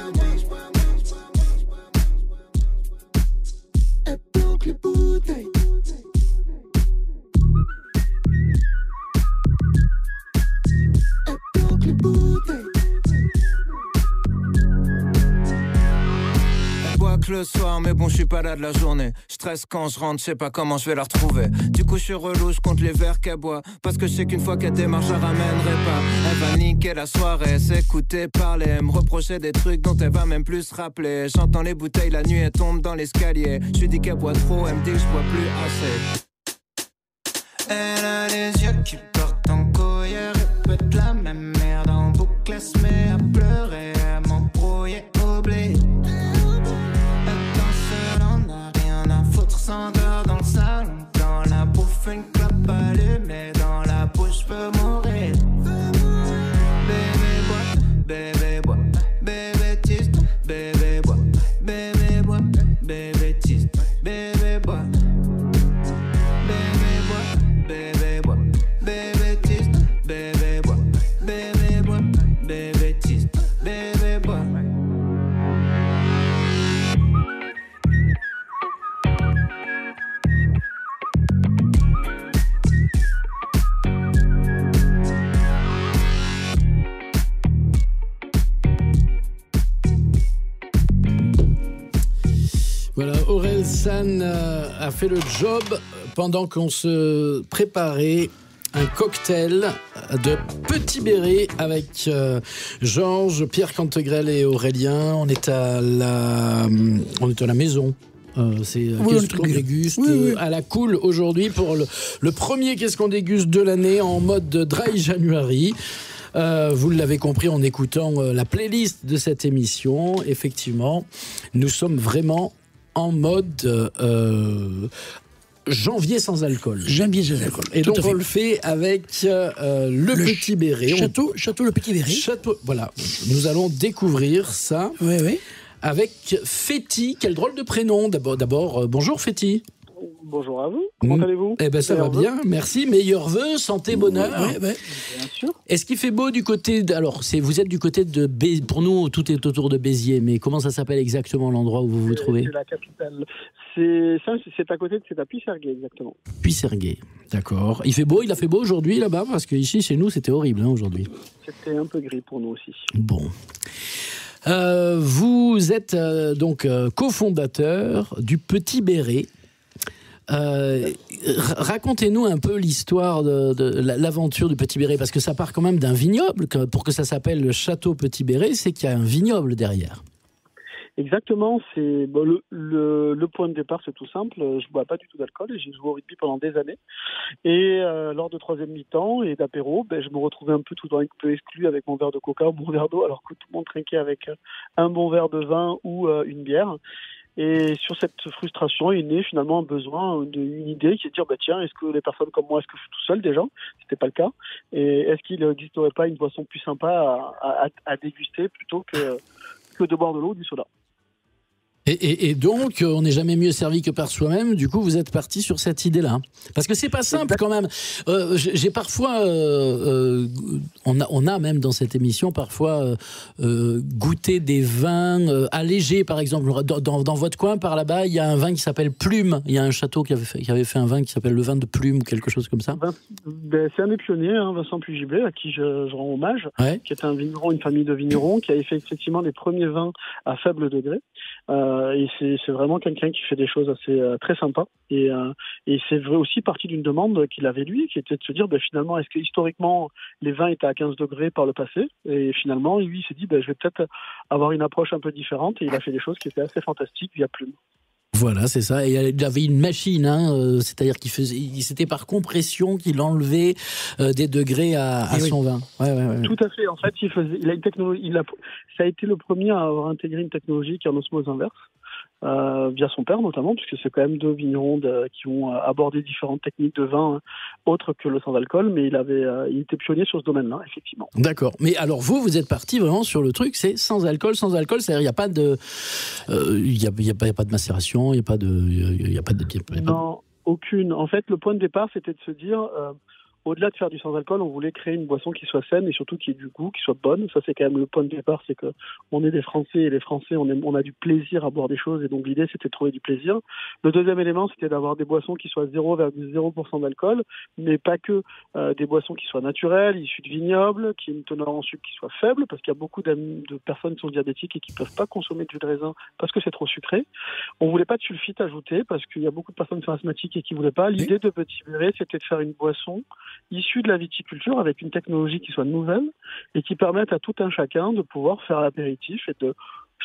Les bouteilles. Les bouteilles. Elle boit que le soir, mais bon, je suis pas là de la journée. Je stresse quand je rentre, je sais pas comment je vais la retrouver. Du coup, je suis relou, je compte les verres qu'elle boit. Parce que je sais qu'une fois qu'elle démarre, je la ramènerai pas. Elle va niquer la soirée, s'écouter parler, me reprocher des trucs dont elle va même plus se rappeler. J'entends les bouteilles, la nuit, elle tombe dans l'escalier. Je lui dis qu'elle boit trop, elle me dit que je bois plus assez. Elle a les yeux qui portent en couille, elle répète la même merde en boucle, elle se met à pleurer, à m'embrouiller au blé. Elle danse seule, on a rien à foutre, s'endort dans le salon, dans la bouffe, une clope allumée, dans la bouche, je peux mourir. Bébé bois, bébé bois, bébé tiste, bébé bois, bébé bois, bébé tiste, bébé bois. Bébé bois, bébé bois, bébé tiste, bébé bois, bébé bois, bébé tiste, bébé bois. Voilà, Orelsan a fait le job pendant qu'on se préparait un cocktail de Petit Béret avec Georges, Pierre Cantegrel et Aurélien. On est à la maison. C'est qu'est-ce qu'on déguste à la cool aujourd'hui pour le premier qu'est-ce qu'on déguste de l'année en mode dry January. Vous l'avez compris en écoutant la playlist de cette émission. Effectivement, nous sommes vraiment en mode janvier sans alcool. Janvier sans alcool. Et donc on le fait avec le Petit Béret. Château le Petit Béret. Voilà. Nous allons découvrir ça. Oui, oui. Avec Féti. Quel drôle de prénom. D'abord, bonjour Féti. Bonjour à vous, comment allez-vous? Eh ben ça va bien, merci. Meilleurs vœux, santé, bonheur. Ouais. Bien sûr. Est-ce qu'il fait beau du côté alors vous êtes du côté de Béziers. Pour nous, tout est autour de Béziers, mais comment ça s'appelle exactement l'endroit où vous vous trouvez? C'est la capitale. C'est à côté, c'est à Puisserguet exactement. Puisserguet, d'accord. Il a fait beau aujourd'hui là-bas parce que ici chez nous c'était horrible aujourd'hui. C'était un peu gris pour nous aussi. Bon. Vous êtes donc cofondateur du Petit Béret. Racontez-nous un peu l'histoire de l'aventure du Petit Béret, parce que ça part quand même d'un vignoble. Pour que ça s'appelle le Château Petit Béret, c'est qu'il y a un vignoble derrière. Exactement, c'est le point de départ, c'est tout simple. Je bois pas du tout d'alcool et j'ai joué au rugby pendant des années. Et lors de troisième mi-temps et d'apéro, je me retrouvais un peu exclu avec mon verre de coca ou mon verre d'eau, alors que tout le monde trinquait avec un bon verre de vin ou une bière. Et sur cette frustration est né finalement un besoin, une idée qui est de dire tiens, est-ce que les personnes comme moi, est-ce que je suis tout seul déjà? C'était pas le cas. Et est-ce qu'il n'existerait pas une boisson plus sympa à déguster plutôt que de boire de l'eau ou du soda? Et donc, on n'est jamais mieux servi que par soi-même. Du coup, vous êtes parti sur cette idée-là. Parce que c'est pas simple quand même. J'ai parfois, on a même dans cette émission parfois goûté des vins allégés, par exemple. Dans votre coin, par là-bas, il y a un vin qui s'appelle Plume. Il y a un château qui avait fait un vin qui s'appelle le vin de Plume ou quelque chose comme ça. C'est un des pionniers, Vincent Pugibet, à qui je rends hommage, qui est un vigneron, une famille de vignerons, qui avait fait effectivement les premiers vins à faible degré. Et c'est vraiment quelqu'un qui fait des choses assez très sympas. Et c'est vrai aussi partie d'une demande qu'il avait lui, qui était de se dire finalement, est-ce que historiquement les vins étaient à 15 degrés par le passé? Et finalement, lui, il s'est dit je vais peut-être avoir une approche un peu différente. Et il a fait des choses qui étaient assez fantastiques via Plume. Voilà, c'est ça. Et il avait une machine, c'est-à-dire c'était par compression qu'il enlevait des degrés à son vin. Ouais. Tout à fait. En fait, il a une technologie. Ça a été le premier à avoir intégré une technologie qui est en osmose inverse. Via son père notamment, puisque c'est quand même deux vignerons qui ont abordé différentes techniques de vin autres que le sans-alcool, mais il était pionnier sur ce domaine-là, effectivement. D'accord. Mais alors vous êtes parti vraiment sur le truc, c'est sans alcool, c'est-à-dire il n'y a pas de, il y a pas de macération, il n'y a pas de, non, aucune. En fait, le point de départ, c'était de se dire. Au-delà de faire du sans-alcool, on voulait créer une boisson qui soit saine et surtout qui ait du goût, qui soit bonne. Ça, c'est quand même le point de départ, c'est que on est des Français et les Français, on a du plaisir à boire des choses et donc l'idée, c'était de trouver du plaisir. Le deuxième élément, c'était d'avoir des boissons qui soient 0,0% d'alcool, mais pas que des boissons qui soient naturelles, issues de vignobles, qui aient une teneur en sucre qui soit faible, parce qu'il y a beaucoup de personnes qui sont diabétiques et qui ne peuvent pas consommer de jus de raisin parce que c'est trop sucré. On voulait pas de sulfite ajouté parce qu'il y a beaucoup de personnes qui sont asthmatiques et qui voulaient pas. L'idée de Petit Béret, c'était de faire une boisson issue de la viticulture avec une technologie qui soit nouvelle et qui permette à tout un chacun de pouvoir faire l'apéritif et de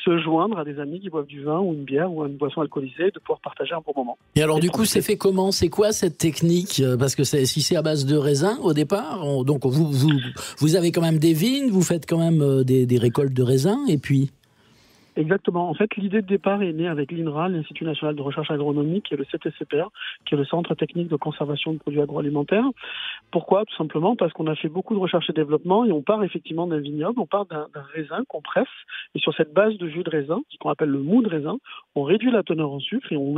se joindre à des amis qui boivent du vin ou une bière ou une boisson alcoolisée, de pouvoir partager un bon moment. Et alors du coup, c'est fait comment? C'est quoi cette technique? Parce que si c'est à base de raisin au départ, donc vous avez quand même des vignes, vous faites quand même des récoltes de raisins et puis... Exactement. En fait, l'idée de départ est née avec l'INRA, l'Institut national de recherche agronomique, et le CTCPR, qui est le Centre technique de conservation de produits agroalimentaires. Pourquoi? Tout simplement parce qu'on a fait beaucoup de recherche et développement et on part effectivement d'un vignoble, on part d'un raisin qu'on presse et sur cette base de jus de raisin, qu'on appelle le mou de raisin, on réduit la teneur en sucre et on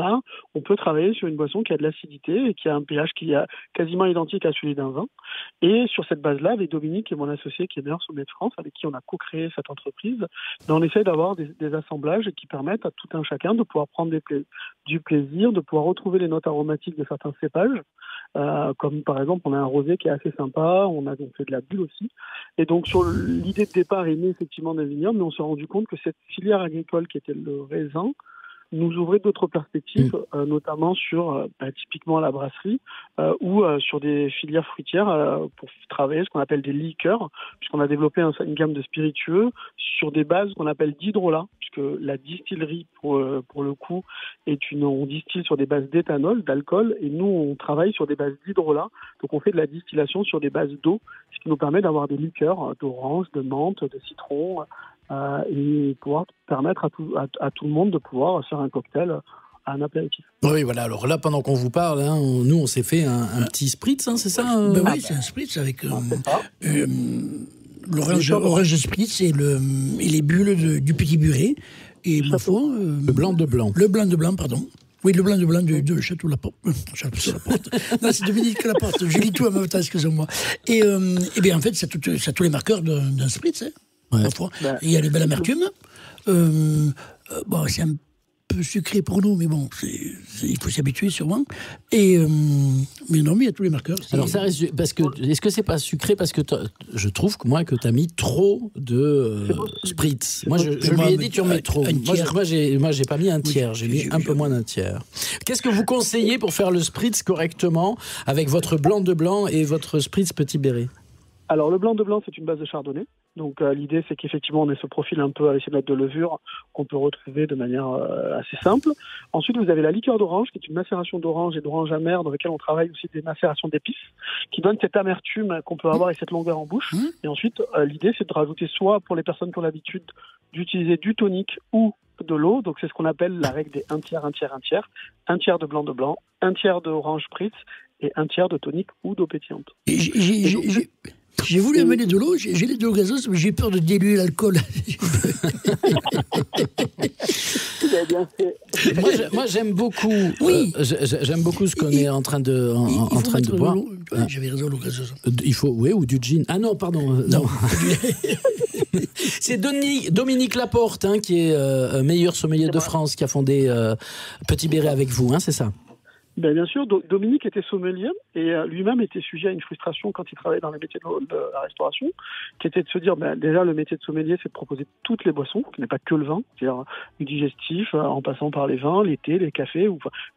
peut travailler sur une boisson qui a de l'acidité et qui a un pH qui est quasiment identique à celui d'un vin. Et sur cette base-là, avec Dominique, qui est mon associé, qui est meilleur sommelier de France, avec qui on a co-créé cette entreprise, on essaie d'avoir des assemblages qui permettent à tout un chacun de pouvoir prendre du plaisir, de pouvoir retrouver les notes aromatiques de certains cépages, comme par exemple on a un rosé qui est assez sympa, on a donc fait de la bulle aussi. Et donc sur l'idée de départ est née effectivement d'un vignoble, mais on s'est rendu compte que cette filière agricole qui était le raisin nous ouvrait d'autres perspectives, notamment sur typiquement la brasserie ou sur des filières fruitières pour travailler ce qu'on appelle des liqueurs, puisqu'on a développé une gamme de spiritueux sur des bases qu'on appelle d'hydrolat, puisque la distillerie pour le coup on distille sur des bases d'éthanol, d'alcool, et nous on travaille sur des bases d'hydrolat, donc on fait de la distillation sur des bases d'eau, ce qui nous permet d'avoir des liqueurs d'orange, de menthe, de citron, et pouvoir permettre à tout le monde de pouvoir faire un cocktail à un apéritif. Oui, voilà. Alors là, pendant qu'on vous parle, nous, on s'est fait un petit spritz, c'est ça Oui, c'est un spritz avec l'orange de spritz et les bulles du Petit Béret. Et ma foi, le blanc de blanc. Le blanc de blanc, pardon. Oui, le blanc de blanc de Château-Laporte. Non, c'est Dominique Laporte. Je lis tout en même temps, excusez-moi. Et bien, en fait, ça a tous les marqueurs d'un spritz, parfois. Il y a les belles amertumes. C'est un peu sucré pour nous, mais bon, il faut s'y habituer sûrement. Mais non, mais il y a tous les marqueurs. Alors ça reste, parce que est-ce que c'est pas sucré parce que je trouve que t'as mis trop de spritz. Moi, je lui ai dit tu en mets trop. Moi, j'ai pas mis un tiers. J'ai mis un peu moins d'un tiers. Qu'est-ce que vous conseillez pour faire le spritz correctement avec votre blanc de blanc et votre spritz Petit Béret? Alors, le blanc de blanc, c'est une base de chardonnay. Donc, l'idée, c'est qu'effectivement, on ait ce profil un peu à essayer de mettre de levure qu'on peut retrouver de manière assez simple. Ensuite, vous avez la liqueur d'orange, qui est une macération d'orange et d'orange amère, dans laquelle on travaille aussi des macérations d'épices, qui donnent cette amertume qu'on peut avoir et cette longueur en bouche. Et ensuite, l'idée, c'est de rajouter soit, pour les personnes qui ont l'habitude d'utiliser du tonique ou de l'eau. Donc, c'est ce qu'on appelle la règle des 1 tiers, 1 tiers, 1 tiers. 1 tiers de blanc, 1 tiers d'orange spritz et 1 tiers de tonique ou d'eau pétillante. J'ai voulu amener de l'eau, j'ai les deux gazeuse, mais j'ai peur de diluer l'alcool. Moi, j'aime beaucoup. J'aime beaucoup ce qu'on est en train de boire. J'avais raison, l'eau gazeuse. Il faut, ou du gin. Ah non, pardon. Non. C'est Dominique Laporte, qui est meilleur sommelier de France, qui a fondé Petit Béret avec vous, c'est ça? Bien sûr, Dominique était sommelier et lui-même était sujet à une frustration quand il travaillait dans les métiers de la restauration, qui était de se dire, déjà le métier de sommelier, c'est de proposer toutes les boissons, qui n'est pas que le vin, c'est-à-dire du digestif, en passant par les vins, les thés, les cafés,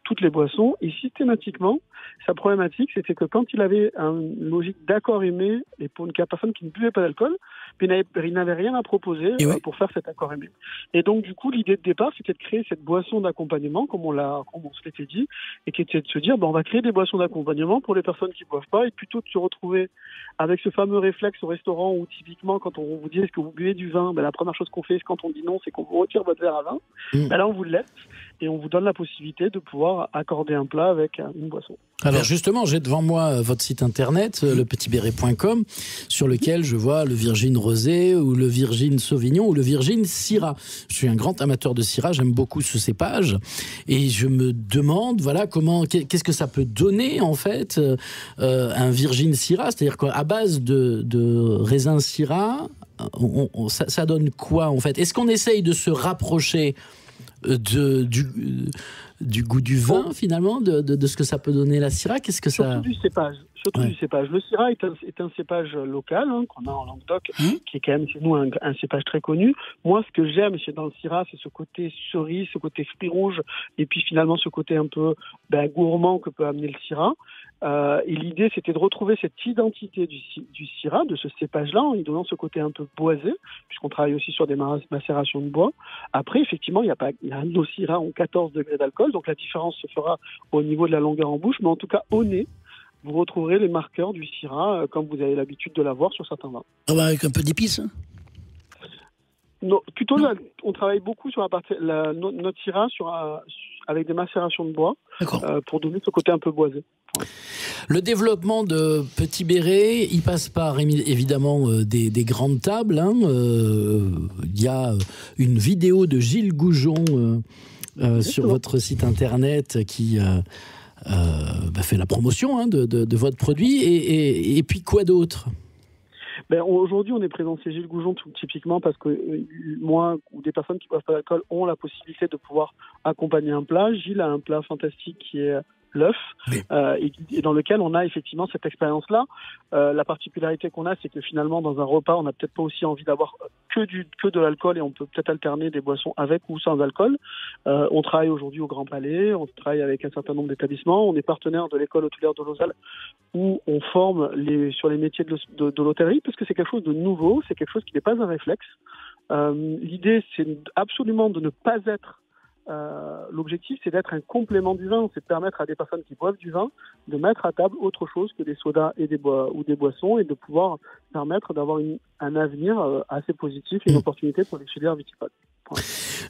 toutes les boissons. Et systématiquement, sa problématique, c'était que quand il avait une logique d'accord aimé, et pour une personne qui ne buvait pas d'alcool, puis ils n'avaient rien à proposer pour faire cet accord aimé. Et donc, du coup, l'idée de départ, c'était de créer cette boisson d'accompagnement, comme on se l'était dit, et qui était de se dire, on va créer des boissons d'accompagnement pour les personnes qui ne boivent pas, et plutôt de se retrouver avec ce fameux réflexe au restaurant où, typiquement, quand on vous dit, est-ce que vous buvez du vin, la première chose qu'on fait, quand on dit non, c'est qu'on vous retire votre verre à vin. Là, on vous le laisse, et on vous donne la possibilité de pouvoir accorder un plat avec une boisson. Alors justement, j'ai devant moi votre site internet, lepetitbéret.com, sur lequel je vois le Virgin Rosé ou le Virgin Sauvignon ou le Virgin Syrah. Je suis un grand amateur de Syrah, j'aime beaucoup ce cépage et je me demande, voilà, qu'est-ce que ça peut donner en fait un Virgin Syrah, c'est-à-dire qu'à base de raisin Syrah, ça donne quoi en fait? Est-ce qu'on essaye de se rapprocher du goût du vin finalement, de ce que ça peut donner la Syrah? Qu'est-ce que ça... Surtout du cépage. Le Syrah est un cépage local qu'on a en Languedoc, qui est quand même chez nous un cépage très connu. Moi, ce que j'aime dans le Syrah, c'est ce côté cerise, ce côté fruits rouges, et puis finalement ce côté un peu gourmand que peut amener le Syrah. Et l'idée, c'était de retrouver cette identité du Syrah, de ce cépage-là, en lui donnant ce côté un peu boisé, puisqu'on travaille aussi sur des macérations de bois. Après, effectivement, nos Syrahs ont 14 degrés d'alcool, donc la différence se fera au niveau de la longueur en bouche, mais en tout cas, au nez, vous retrouverez les marqueurs du Syrah comme vous avez l'habitude de l'avoir sur certains vins. Avec un peu d'épices, Non, plutôt là, on travaille beaucoup sur la partie notre Syrah avec des macérations de bois pour donner ce côté un peu boisé. Le développement de Petit Béret, il passe par évidemment des grandes tables. Il y a une vidéo de Gilles Goujon sur votre site internet qui fait la promotion de votre produit. Et puis quoi d'autre ? Aujourd'hui, on est présent chez Gilles Goujon typiquement parce que moi ou des personnes qui ne boivent pas d'alcool ont la possibilité de pouvoir accompagner un plat. Gilles a un plat fantastique qui est l'œuf, et dans lequel on a effectivement cette expérience-là. La particularité qu'on a, c'est que finalement, dans un repas, on n'a peut-être pas aussi envie d'avoir que de l'alcool, et on peut peut-être alterner des boissons avec ou sans alcool. On travaille aujourd'hui au Grand Palais, on travaille avec un certain nombre d'établissements, on est partenaire de l'école hôtelière de Lausanne, où on forme sur les métiers de l'hôtellerie, parce que c'est quelque chose de nouveau, c'est quelque chose qui n'est pas un réflexe. L'idée, c'est absolument de ne pas être l'objectif, c'est d'être un complément du vin, c'est de permettre à des personnes qui boivent du vin de mettre à table autre chose que des sodas et ou des boissons, et de pouvoir permettre d'avoir un avenir assez positif et une opportunité pour les filières viticoles.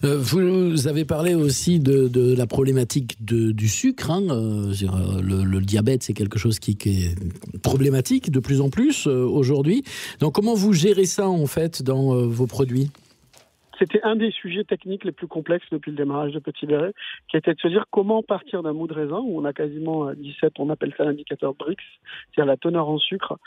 Vous avez parlé aussi de la problématique du sucre. Le diabète, c'est quelque chose qui est problématique de plus en plus aujourd'hui. Donc comment vous gérez ça en fait dans vos produits ? C'était un des sujets techniques les plus complexes depuis le démarrage de Petit Béret, qui était de se dire comment partir d'un mou de raisin, où on a quasiment 17, on appelle ça l'indicateur Brix, c'est-à-dire la teneur en sucre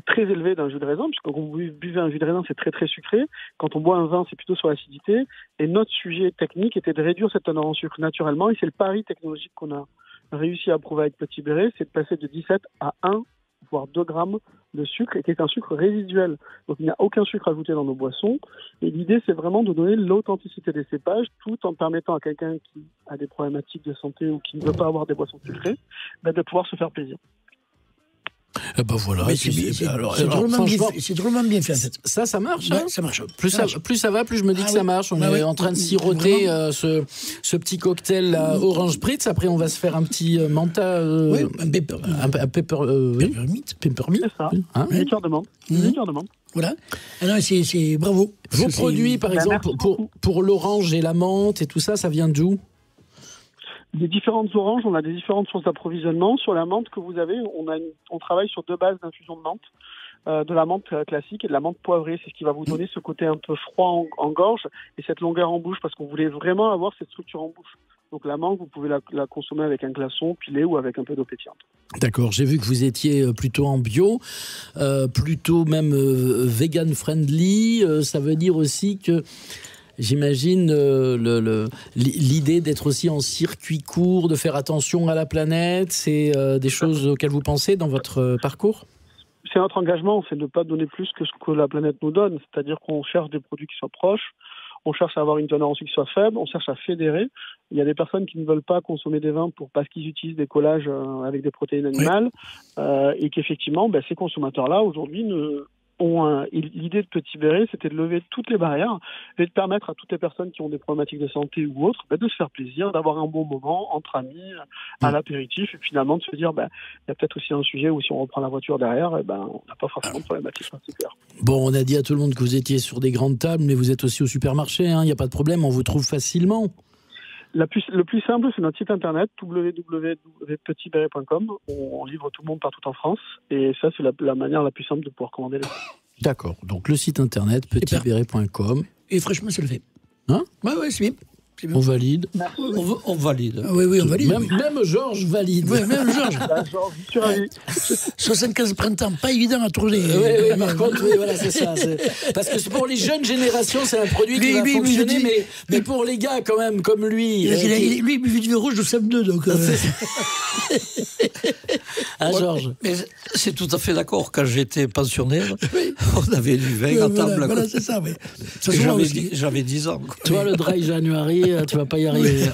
très élevée d'un jus de raisin, puisque quand vous buvez un jus de raisin, c'est très très sucré. Quand on boit un vin, c'est plutôt sur l'acidité. Et notre sujet technique était de réduire cette teneur en sucre naturellement, et c'est le pari technologique qu'on a réussi à prouver avec Petit Béret, c'est de passer de 17 à 1, voire 2 grammes de sucre, et qui est un sucre résiduel. Donc il n'y a aucun sucre ajouté dans nos boissons. Et l'idée, c'est vraiment de donner l'authenticité des cépages, tout en permettant à quelqu'un qui a des problématiques de santé ou qui ne veut pas avoir des boissons sucrées, de pouvoir se faire plaisir. Voilà. C'est drôlement bien fait en fait. Ça marche. Ça marche. Plus ça va, plus je me dis que ça marche. On est en train de siroter ce petit cocktail orange spritz. Après, on va se faire un petit menta, un peppermint. C'est ça. Liqueur de menthe. Liqueur de menthe. Voilà. Alors, c'est bravo. Vos produits, par exemple, pour l'orange et la menthe et tout ça, ça vient d'où ? Les différentes oranges, on a des différentes sources d'approvisionnement. Sur la menthe que vous avez, on travaille sur 2 bases d'infusion de menthe, de la menthe classique et de la menthe poivrée. C'est ce qui va vous donner ce côté un peu froid en gorge et cette longueur en bouche, parce qu'on voulait vraiment avoir cette structure en bouche. Donc la menthe, vous pouvez la consommer avec un glaçon pilé ou avec un peu d'eau pétillante. D'accord, j'ai vu que vous étiez plutôt en bio, plutôt même vegan friendly. Ça veut dire aussi que j'imagine l'idée d'être aussi en circuit court, de faire attention à la planète, c'est des choses auxquelles vous pensez dans votre parcours ? C'est notre engagement, c'est de ne pas donner plus que ce que la planète nous donne. C'est-à-dire qu'on cherche des produits qui soient proches, on cherche à avoir une teneur en sucre qui soit faible, on cherche à fédérer. Il y a des personnes qui ne veulent pas consommer des vins parce qu'ils utilisent des collages avec des protéines animales, et qu'effectivement, ces consommateurs-là, aujourd'hui, l'idée de Petit Béret, c'était de lever toutes les barrières et de permettre à toutes les personnes qui ont des problématiques de santé ou autres de se faire plaisir, d'avoir un bon moment entre amis, à l'apéritif, et finalement de se dire, il y a peut-être aussi un sujet où si on reprend la voiture derrière, on n'a pas forcément de problématique particulière. Bon, on a dit à tout le monde que vous étiez sur des grandes tables, mais vous êtes aussi au supermarché, il n'y a pas de problème, on vous trouve facilement. Le plus simple, c'est notre site internet www.petitberet.com. On livre tout le monde partout en France, et ça, c'est la manière la plus simple de pouvoir commander les produits. D'accord, donc le site internet petitberet.com. Et franchement, ça le fait. Hein ? Ouais, c'est bien. On valide. On valide. Oui, on valide. Même Georges valide. Oui, même Georges. 75 printemps, pas évident à trouver. Oui, par contre, voilà, c'est ça. Parce que pour les jeunes générations, c'est un produit qui va fonctionner, mais pour les gars, quand même, comme lui. Lui, il buvait du vin rouge de CM2, donc. Georges. Mais c'est tout à fait d'accord. Quand j'étais pensionnaire, on avait du vin à table. Voilà, c'est ça, oui. J'avais 10 ans. Quoi. Toi, le dry January, tu vas pas y arriver.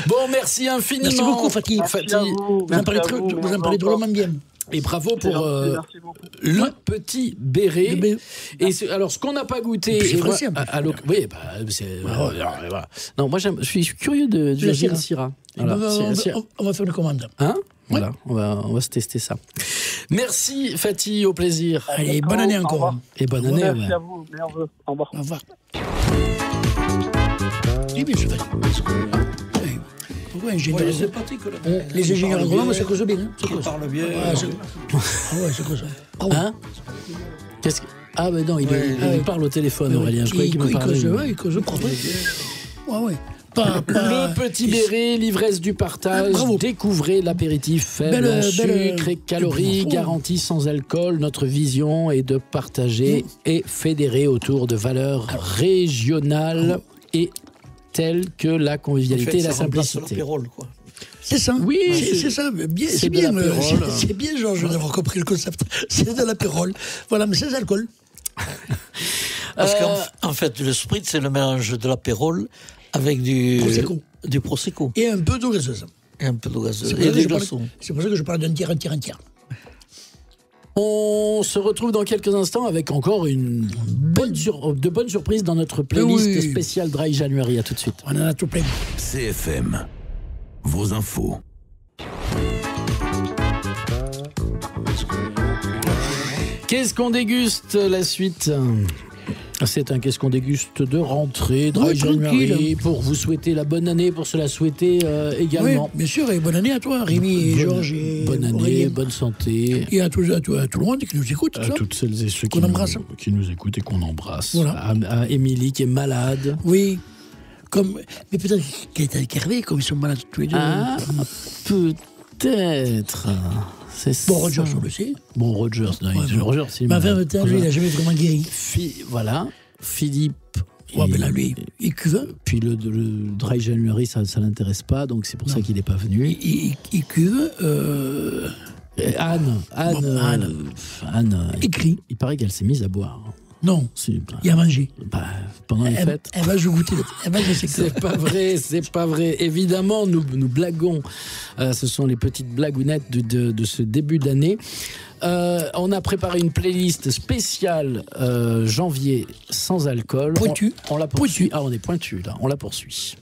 Bon, merci infiniment. Merci beaucoup, Fatih. Vous en parlez drôlement bien. Et bravo pour le Petit Béret. Et alors, ce qu'on n'a pas goûté. C'est français. Oui, voilà. Non, moi, je suis curieux de Virgile Syrah. Voilà. On va faire une commande. Hein? Voilà, on va se tester ça. Merci, Fatih, au plaisir. Allez, bonne année encore. Et bonne année. Merci à vous. Au revoir. Au revoir. Oui, bien sûr. Pourquoi ingénieur Les ingénieurs agronomes, ça cause bien. Ça parle bien. Ouais, ça cause. Hein? Qu'est-ce que... Ah, ben non, il parle au téléphone, Aurélien. Je croyais qu'il me parlait. Il cause propre. Ouais. Le Petit Béret, l'ivresse du partage. Découvrez l'apéritif faible en sucre et calories, garanti sans alcool. Notre vision est de partager et fédérer autour de valeurs régionales et telles que la convivialité et la simplicité. C'est ça. Oui, c'est ça. C'est bien, Georges, d'avoir compris le concept. C'est de l'apérole. Voilà, mais sans alcool. Parce qu'en fait, le spritz, c'est le mélange de l'apérole avec du prosecco. Et un peu d'eau gazeuse. Et des glaçons. C'est pour ça que je parle d'un tiers. On se retrouve dans quelques instants avec encore de bonnes surprises dans notre playlist spéciale Dry January. À tout de suite. On en a tout plein. CFM, vos infos. Qu'est-ce qu'on déguste la suite ? C'est un qu'est-ce qu'on déguste de rentrée, Dry January, pour vous souhaiter la bonne année, pour se la souhaiter également. Oui, bien sûr, et bonne année à toi, Rémi et Georges. Bonne année, bonne santé. Et à tout le monde qui nous écoute. À toutes celles et ceux qui nous écoutent et qu'on embrasse. Voilà. À Émilie qui est malade. Oui. Mais peut-être qu'elle est avec Hervé, comme ils sont malades tous les deux. Ah, peut-être. Bon, Rogers, on le sait. Bon, Rogers, c'est ma femme, lui, il n'a jamais vraiment guéri. Voilà, Philippe. Ouais, mais là, lui, il cuve. Puis le Dry January, ça ne l'intéresse pas, donc c'est pour ça qu'il n'est pas venu. Il cuve. Anne écrit. Il paraît qu'elle s'est mise à boire. Non, il a mangé. Pendant les fêtes. Elle va goûter. C'est pas vrai. Évidemment, nous blaguons. Ce sont les petites blagounettes de ce début d'année. On a préparé une playlist spéciale janvier sans alcool. Pointu. On la poursuit. On est pointu là. On la poursuit.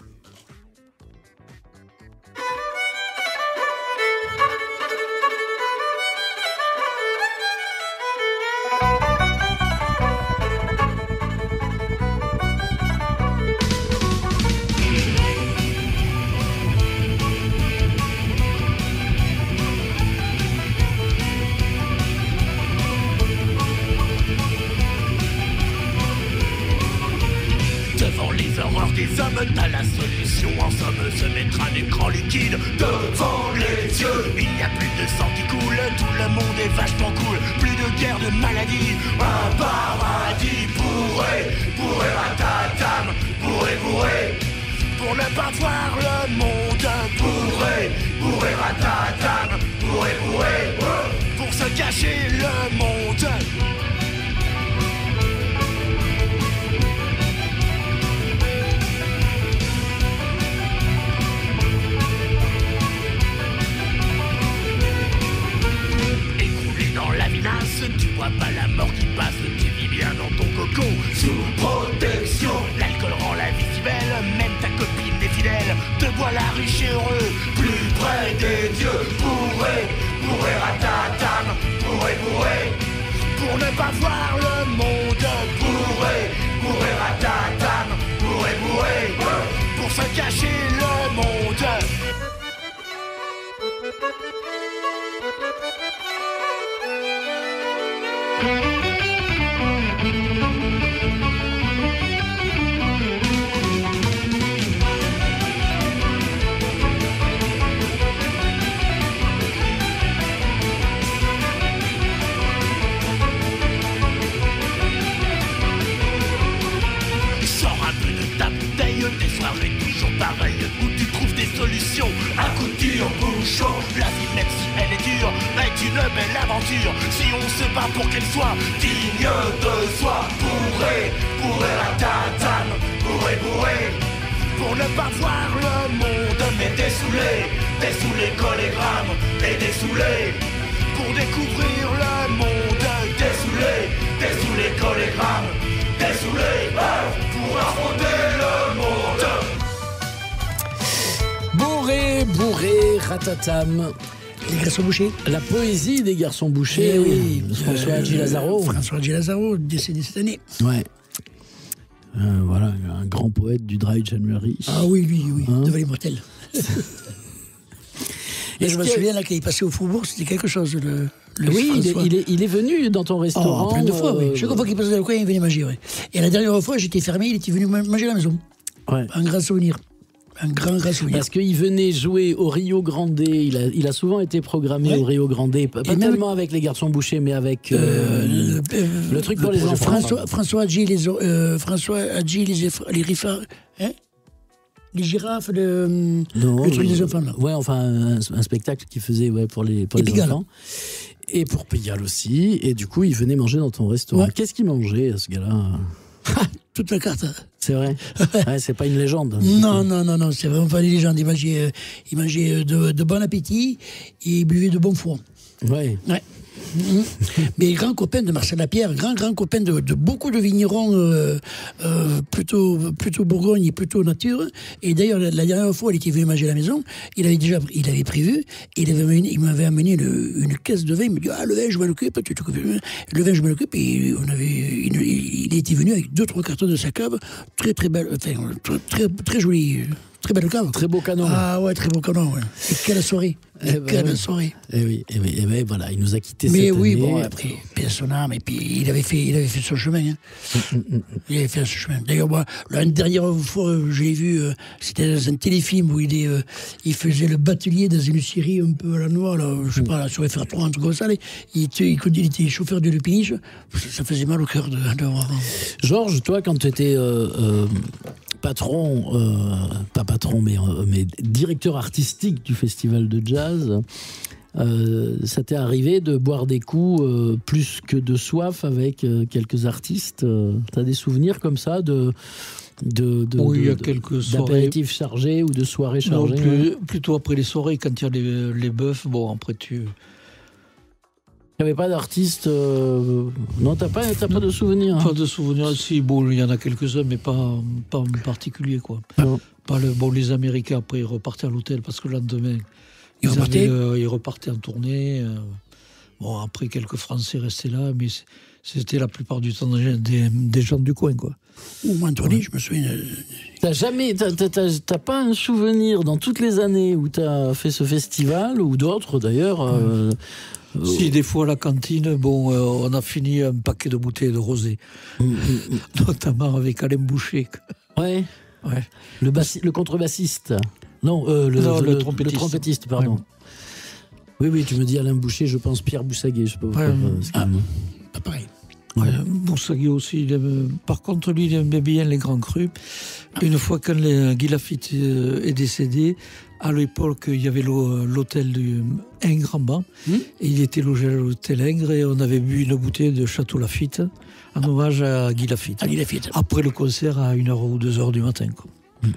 T'as la solution, en somme, se mettre un écran liquide devant les yeux. Il n'y a plus de sang qui coule, tout le monde est vachement cool. Plus de guerre, de maladie, un paradis bourré, ratatam, bourré. Pour ne pas voir le monde bourré, ratatam, bourré. Pour se cacher le monde. voilà riche et heureux, plus près des dieux. Bourré, bourré ratatam, bourré, bourré, pour ne pas voir le monde. Bourré, bourré ratatam, bourré, bourré, pour se cacher le monde. Sors un peu de ta bouteille, des soirées toujours pareilles, où tu trouves des solutions à coup de tire-bouchon. La vie, même si elle est dure, est une belle aventure, si on se bat pour qu'elle soit digne de soi. Bourré, bourré ratatam, bourré, bourré, pour ne pas voir le monde. Mais dessoulé collegrammes et dessoulé, pour découvrir le monde. Dessoulé collegrammes, dessoulé, pour affronter le monde. Bourré, ratatam. Les garçons bouchés. La poésie des garçons bouchés. Eh oui. François Hadji Lazaro. François Hadji Lazaro, décédé cette année. Ouais. Voilà, un grand poète du Dry January. Ah oui, lui, Hein devant les mortels. Et je me souviens là qu'il est passé au Faubourg, c'était quelque chose. Oui, il est venu dans ton restaurant. Plein de fois, oui. Chaque fois qu'il passait dans le coin, il venait manger. Ouais. Et la dernière fois, j'étais fermé, il était venu manger à la maison. Ouais. Un grand souvenir. Un grand souvenir. Parce qu'il venait jouer au Rio Grande. Il a souvent été programmé au Rio Grande. Pas tellement avec les garçons bouchés, mais avec le truc pour les enfants. François Hadji, les riffards. Hein, les girafes, le truc des enfants là. Ouais, enfin un spectacle qu'il faisait pour les enfants. Et pour Pigalle aussi. Et du coup, il venait manger dans ton restaurant. Ouais. Qu'est-ce qu'il mangeait, ce gars-là? Toute la carte. C'est vrai. Ouais, c'est pas une légende. Non, c'est vraiment pas une légende. Il mangeait de bon appétit et il buvait de bon foin. Ouais. Mais grand copain de Marcel Lapierre, grand copain de beaucoup de vignerons plutôt Bourgogne et plutôt nature. Et d'ailleurs, la dernière fois, il était venu manger à la maison, il avait prévu, il m'avait amené une caisse de vin, il me dit, le vin, je m'en occupe, le vin, je m'en occupe, et il était venu avec 2-3 cartons de sa cave, très belle, enfin, très jolie. Très belle cave. Très beau canon. Ah ouais, très beau canon, ouais. Et quelle soirée. Quelle soirée. Et oui, voilà, il nous a quittés cette année. Mais oui, bon, après, paix à son âme, et puis il avait fait son chemin. Hein. Il avait fait son chemin. D'ailleurs, moi, la dernière fois, je l'ai vu, c'était dans un téléfilm où il faisait le batelier dans une série un peu à la noire, là, je sais pas, là, sur FR3, un truc comme ça. Il était chauffeur de Lupiniche. Ça faisait mal au cœur de voir. Georges, toi, quand tu étais patron, pas patron, mais directeur artistique du festival de jazz, ça t'est arrivé de boire des coups plus que de soif avec quelques artistes? T'as des souvenirs comme ça oui, il y a quelques soirées d'apéritifs chargés ou de soirées chargées? Non, plutôt après les soirées, quand il y a les bœufs, bon, après tu... Il n'y avait pas d'artiste... Non, t'as pas de souvenirs? Pas de souvenirs, si, bon, il y en a quelques-uns, mais pas en particulier, quoi. Les Américains, après, ils repartaient à l'hôtel, parce que le lendemain, ils repartaient en tournée. Bon, après, quelques Français restaient là, mais c'était la plupart du temps des gens du coin, quoi. Ou moi, Anthony, je me souviens... T'as pas un souvenir dans toutes les années où t'as fait ce festival, ou d'autres, d'ailleurs... Si, des fois à la cantine, bon, on a fini un paquet de bouteilles de rosé, notamment avec Alain Boucher. Ouais. Le contrebassiste. Non, le trompettiste, pardon. Ouais. Oui, tu me dis Alain Boucher, je pense Pierre Boussaguet, je sais pas pourquoi. Pas pareil. Ouais. Boussaguet aussi, par contre, lui, il aimait bien les grands crus. Une fois que Guy Laffitte est décédé, à l'époque, il y avait l'hôtel du Ingres en bas, et il était logé à l'hôtel Ingres, et on avait bu une bouteille de Château Laffitte, en hommage à Guy Laffitte. Après le concert, à 1h ou 2h du matin. Quoi.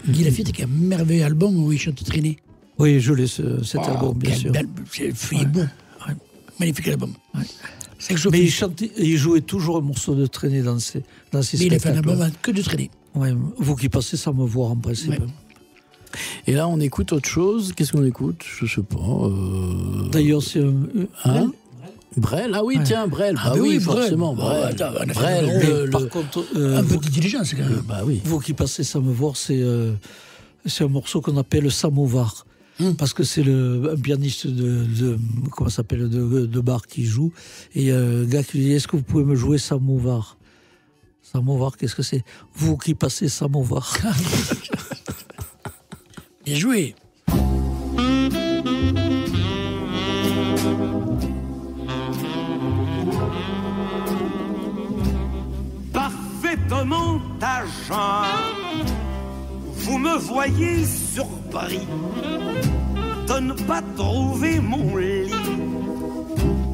Guy Laffitte, qui a un merveilleux album où il chante Traîné. Oui, je l'ai, cet album, bien sûr. C'est bon. Ouais. Magnifique album. Ouais. Mais il jouait toujours un morceau de Traîné dans ses spectacles. Mais il a fait un album que de Traîné. Ouais, vous qui passez sans me voir en principe. Ouais. Et là, on écoute autre chose. Qu'est-ce qu'on écoute? Je sais pas. D'ailleurs, c'est Brel, ah oui, ouais. Tiens, Brel, Ah, oui, forcément, Brel. Brel, par contre, un peu d'intelligence, quand même. Bah oui. vous qui passez ça me voir, c'est un morceau qu'on appelle Samovar. Parce que c'est un pianiste comment ça s'appelle, de bar qui joue. Et un gars qui lui dit, est-ce que vous pouvez me jouer Samovar? Samovar, qu'est-ce que c'est? Vous qui passez Samovar. Bien joué. Parfaitement agent, vous me voyez surpris de ne pas trouver mon lit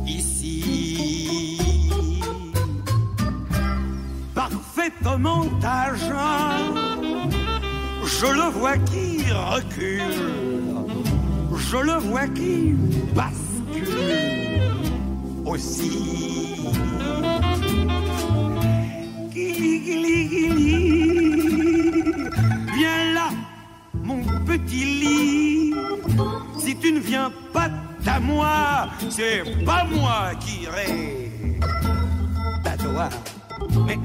ici. Parfaitement agent, je le vois qui recule, je le vois qui bascule aussi. Viens là, mon petit lit. Si tu ne viens pas à moi, c'est pas moi qui irai à toi. Mais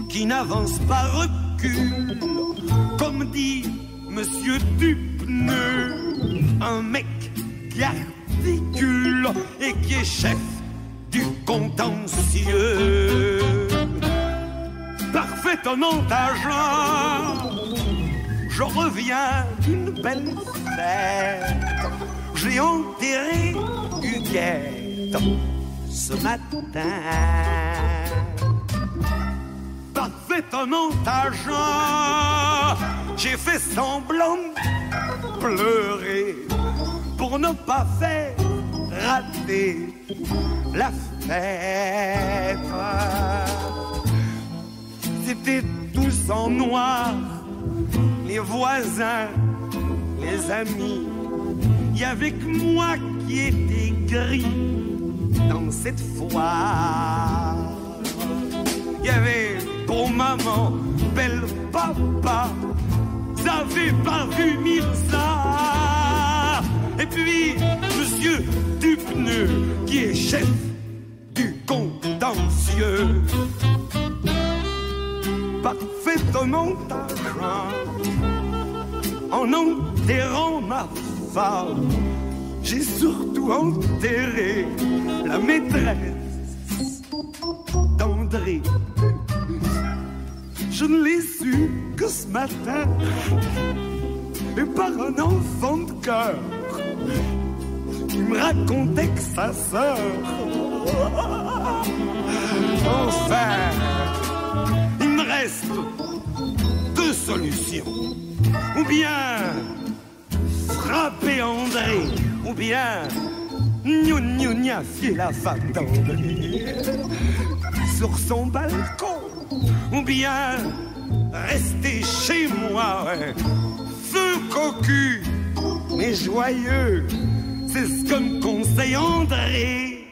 qui n'avance pas recule, comme dit Monsieur Dupneux, un mec qui articule et qui est chef du contentieux. Parfaitement agent, je reviens d'une belle fête. J'ai enterré Huguette ce matin. Parfaitement agent, j'ai fait semblant de pleurer pour ne pas faire rater la fête. C'était tous en noir, les voisins, les amis. Il y avait que moi qui étais gris dans cette foire. Il y avait pour maman, belle papa, j'avais pas vu mille ça. Et puis Monsieur Dupneux qui est chef du contentieux. Parfaitement agent, en enterrant ma femme, j'ai surtout enterré la maîtresse d'André. Je ne l'ai su que ce matin, et par un enfant de cœur qui me racontait que sa sœur, enfin, il me reste deux solutions. Ou bien frapper André, ou bien gnafier la femme d'André sur son balcon, ou bien rester chez moi, feu cocu mais joyeux. C'est ce que me conseille André.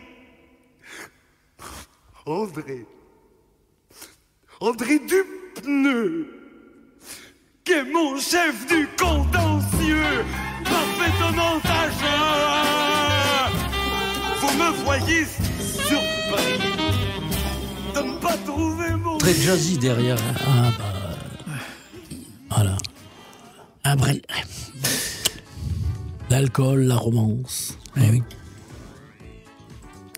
André Dupneux, qui est mon chef du contentieux, parfaitement agent. Vous me voyez surpris de ne pas trouver mon... Très jazzy derrière. Ah bah... Voilà. Un Brel. L'alcool, la romance. Eh oui.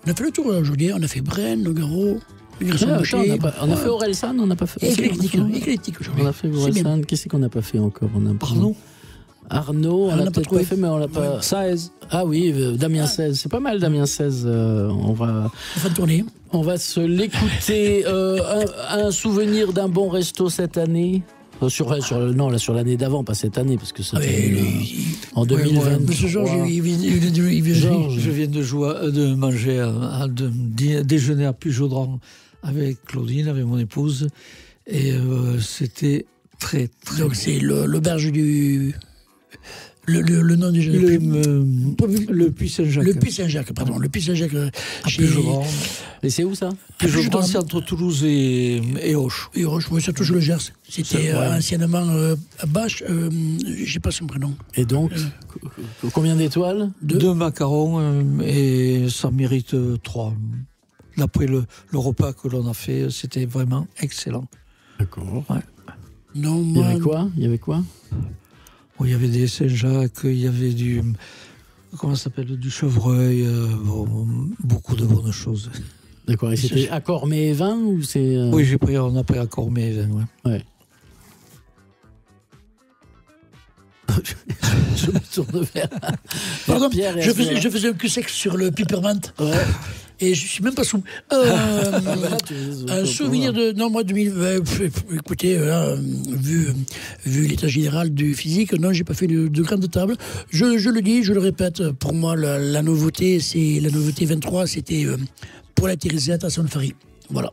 On a fait le tour aujourd'hui, on a fait Brel, Nogaro... On a fait Orelsan, on n'a pas fait. Éclectique aujourd'hui. On a fait Orelsan. Qu'est-ce qu'on n'a pas fait encore? Arnaud, on l'a peut-être pas fait, mais on l'a pas. 16. Ah oui, Damien 16. C'est pas mal, Damien 16. On va tourner. On va se l'écouter. Un souvenir d'un bon resto cette année. Sur l'année d'avant, pas cette année, parce que c'était en 2020. Monsieur Georges, il vient de manger, de déjeuner à Pujaudran avec Claudine, avec mon épouse, et c'était très, très... Donc c'est l'auberge du Le nom déjà. Le Puy Saint-Jacques. Le Puy Saint-Jacques, pardon. Le Puy Saint-Jacques. Et c'est où ça? Je pense entre Toulouse et Auch. Et Auch, oui, ça touche le Gers. C'était anciennement Bâche, je sais pas son prénom. Et donc, combien d'étoiles? 2 macarons et ça mérite 3. D'après le repas que l'on a fait, c'était vraiment excellent. D'accord. Ouais. Non, Il y avait quoi? Il y avait des Saint-Jacques, il y avait du... Comment ça s'appelle? Du chevreuil, beaucoup de bonnes choses. D'accord, et c'était accord mets et vin ou c'est... Oui, on a pris accord mets et vin, ouais. Je me tourne vers Pardon, Pierre et je faisais un cul sec sur le Peppermint. Ouais. Et je suis même pas sous. Un souvenir de. Non, moi, 2020, écoutez, vu l'état général du physique, non, j'ai pas fait de grande table. Je le dis, je le répète, pour moi, la nouveauté, c'est la nouveauté 23, c'était pour la Thérésiette à Sainte-Farie. Voilà.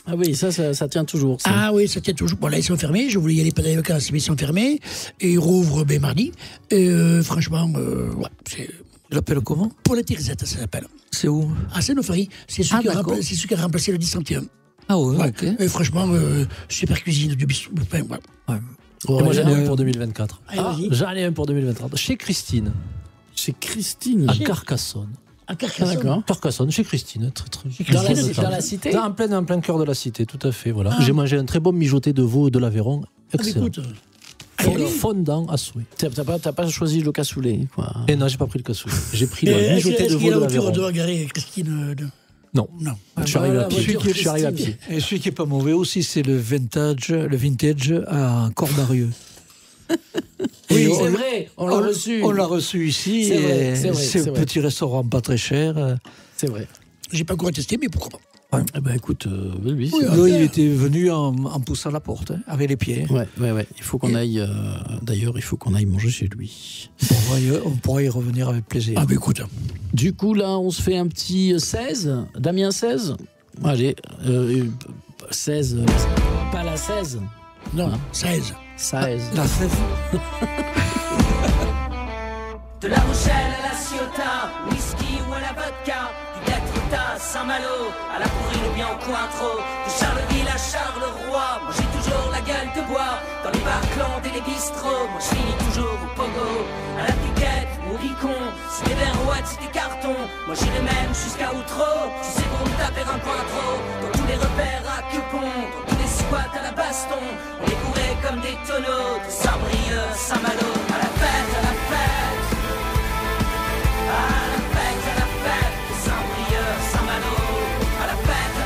Ah oui, ça tient toujours. Ça. Ah oui, ça tient toujours. Bon, là, ils sont fermés. Je voulais y aller pendant les vacances, mais ils sont fermés. Et ils rouvrent mardi. Et franchement, ouais, c'est. Je l'appelle comment? Pour la Thérésiette, ça s'appelle. C'est où? À Sainte-Farie. C'est celui qui a remplacé le 1031. Ah ouais, ok. Et franchement, super cuisine du bistrot. Ouais. Et moi, j'en ai un pour 2024. J'en ai un pour 2024. Chez Christine. Chez Christine? À Carcassonne. À Carcassonne. D'accord. Carcassonne, chez Christine. Dans la cité? En plein cœur de la cité, tout à fait. Voilà. J'ai mangé un très bon mijoté de veau de l'Aveyron. Excellent. Fondant à souhait. T'as pas choisi le cassoulet, quoi. Et non, j'ai pas pris le cassoulet. J'ai pris le mijoté de veau de l'Aveyron. Est-ce qu'il y a garer Christine Non. Je suis arrivé à pied. Et celui qui est pas mauvais aussi, c'est le vintage à Cordarieux. Oui, c'est vrai, on l'a reçu. On l'a reçu ici. C'est un petit restaurant pas très cher. C'est vrai. J'ai pas encore testé, mais pourquoi pas. Eh ben écoute, oui. Il était venu en poussant la porte, avec les pieds. Ouais. Il faut qu'on aille. D'ailleurs, il faut qu'on aille manger chez lui. On pourra y revenir avec plaisir. Ah, ben écoute. Du coup, là, on se fait un petit 16. Damien 16. Allez, 16. Pas la 16. Non, 16. 16. La 16. De La Rochelle à la Ciotat, whisky ou à la vodka, du Datrita à Saint-Malo, à la Pourrine ou bien au Cointreau, de Charleville à Charleroi, moi j'ai toujours la gueule de bois, dans les bars clandes et les bistrots, moi je finis toujours au pogo, à la piquette ou au bicon, si les verres ouates c'est des cartons, moi j'irai même jusqu'à Outreau, si c'est pour me taper un point trop, dans tous les repères à Quepont, dans tous les squats à la baston, on est bourrés comme des tonneaux, de Saint-Brieuc, Saint-Malo, à la fête, à la fête. À la fête, de Saint-Brieuc, Saint-Malo, à la fête,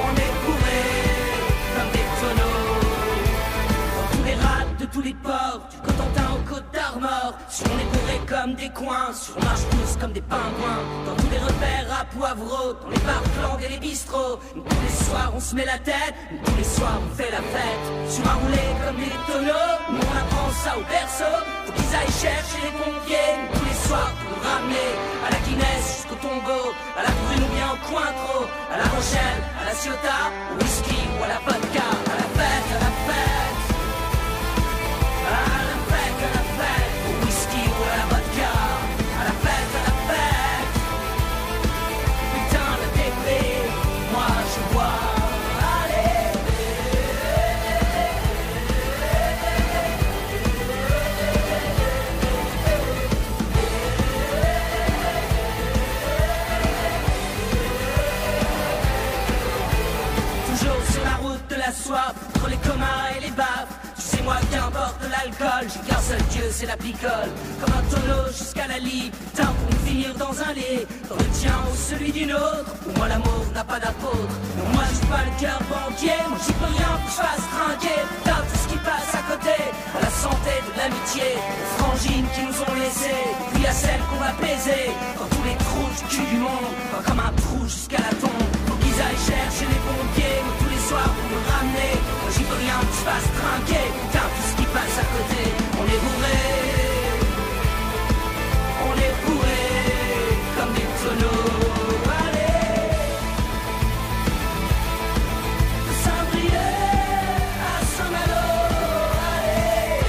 on est bourrés comme des tonneaux. Dans tous les rats de tous les ports, du Cotentin au Côte d'Armor, sur on est bourrés comme des coins, sur on marche tous comme des pingouins. Dans tous les repères à Poivreau, dans les bars clandes et les bistrots, nous, tous les soirs on se met la tête, nous, tous les soirs on fait la fête. Sur un roulé comme des tonneaux, nous on apprend ça au berceau. Faut qu'ils aillent chercher les pompiers, nous, tous les soirs pour nous ramener à la Guinness jusqu'au tombeau, à la Brune ou bien au Cointreau, à la Rochelle, à la Ciotat, au whisky ou à la vodka, à la fête, à la fête. À la fête, au whisky ou à la vodka, à la fête, à la fête. Putain de dépé, moi je bois, allez. Toujours sur la route de la soif, entre les comas et les baffes. Tu sais moi qu'importe l'alcool, j'ai qu'un seul dieu, c'est la picole. Comme un tonneau jusqu'à la lit, putain pour me finir dans un lit, dans le tien ou celui d'une autre. Pour moi l'amour n'a pas d'apôtre. Non, moi j'ai pas le cœur banquier, moi j'y peux rien pour que je fasse trinquer. Putain tout ce qui passe à côté, à la santé de l'amitié, aux frangines qui nous ont laissés, puis à celles qu'on va baiser. Dans tous les trous du cul du monde, pas comme un trou jusqu'à la tombe. Faut qu'ils aillent chercher les pompiers, moi tous les soirs pour me ramener. Moi j'y peux rien pour que je fasse trinquer. Putain tout ce qui passe à côté, on est bourrés. On est bourrés comme des tonneaux. Allez, de Saint-Brieuc à Saint-Malo. Allez.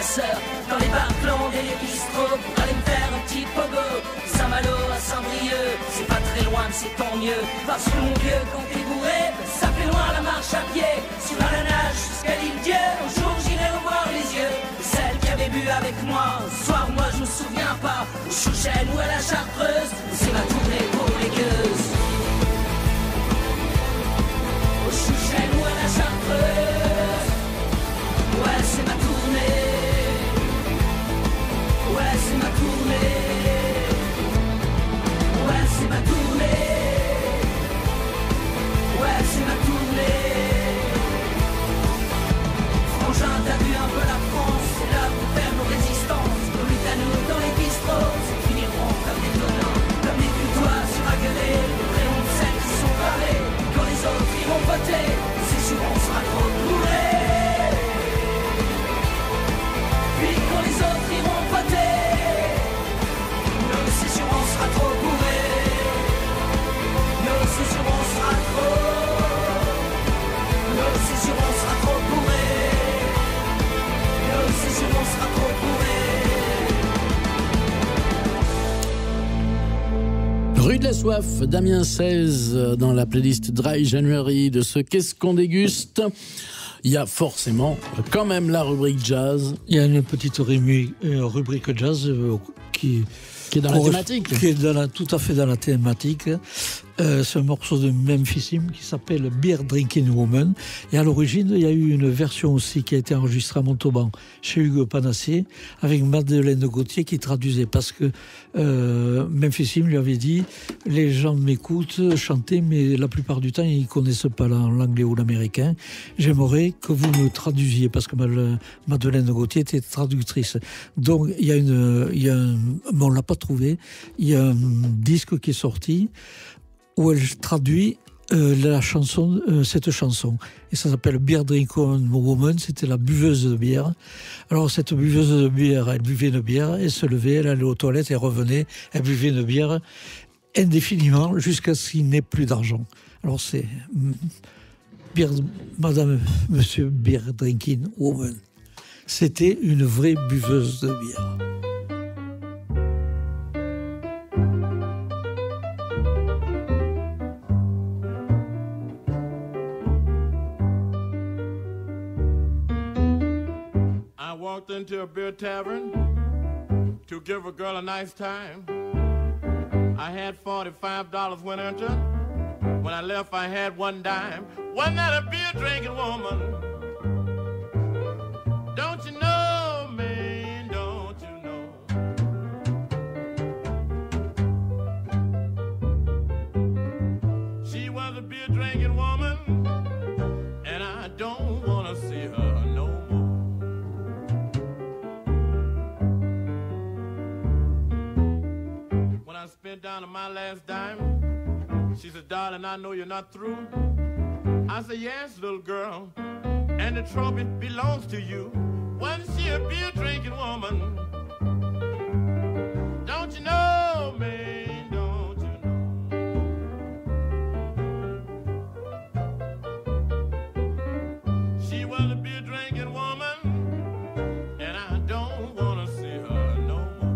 sœur dans les bars blondes et les bistrots pour aller me faire un petit pogo. Saint-Malo à Saint-Brieuc, c'est pas très loin, mais c'est tant mieux. Parce que mon vieux, quand t'es bourré, ça fait loin la marche à pied. Sur la nage jusqu'à l'île Dieu, un jour j'irai revoir les yeux de celle qui avait bu avec moi. Ce soir, moi je me souviens pas, au Chouchen ou à la Chartreuse, c'est ma tournée pour les gueuses. Au Chouchen ou à la Chartreuse, ouais c'est ma tournée. Ouais c'est ma tournée. Ouais c'est ma tournée. Ouais c'est ma tournée. Frangin, t'as vu un peu la France, c'est là pour faire nos résistances. Nos luttes à nous dans les bistrots, c'est finiront comme des tonneaux, comme des putois suragueulés, les prénoms de celles qui sont barrées. Quand les autres iront voter, c'est sûr on sera trop bourrés. Puis quand les autres iront voter, nous c'est sûr on sera trop bourrés. Nous c'est sûr on sera trop. Nous c'est sûr on sera trop bourrés. Nous c'est sûr on sera trop bourrés. Rue de la Soif, Damien 16, dans la playlist Dry January de ce Qu'est-ce qu'on déguste. Il y a forcément quand même la rubrique jazz. Il y a une petite rubrique jazz qui est dans la thématique. Qui est tout à fait dans la thématique. C'est un morceau de Memphis qui s'appelle Beer Drinking Woman. Et à l'origine, il y a eu une version aussi qui a été enregistrée à Montauban chez Hugues Panassé avec Madeleine Gauthier qui traduisait parce que Memphis lui avait dit les gens m'écoutent chanter mais la plupart du temps ils connaissent pas l'anglais ou l'américain. J'aimerais que vous me traduisiez parce que Madeleine Gauthier était traductrice. Donc on l'a pas trouvé. Il y a un disque qui est sorti où elle traduit cette chanson. Et ça s'appelle Beer Drinking Woman, c'était la buveuse de bière. Alors cette buveuse de bière, elle buvait une bière, elle se levait, elle allait aux toilettes, elle revenait, elle buvait une bière indéfiniment jusqu'à ce qu'il n'ait plus d'argent. Alors c'est Monsieur Beer Drinking Woman. C'était une vraie buveuse de bière. I walked into a beer tavern to give a girl a nice time. I had $45 went into. When I left, I had one dime. Wasn't that a beer drinking woman? Don't you know, man? Don't you know? She was a beer drinking woman, and I don't want to see her no more. When I spent down to my last dime, she said, darling, I know you're not through. I said, yes, little girl, and the trophy belongs to you. Wasn't she a beer drinking woman? Don't you know, man, don't you know? She was a beer drinking woman, and I don't want to see her no more.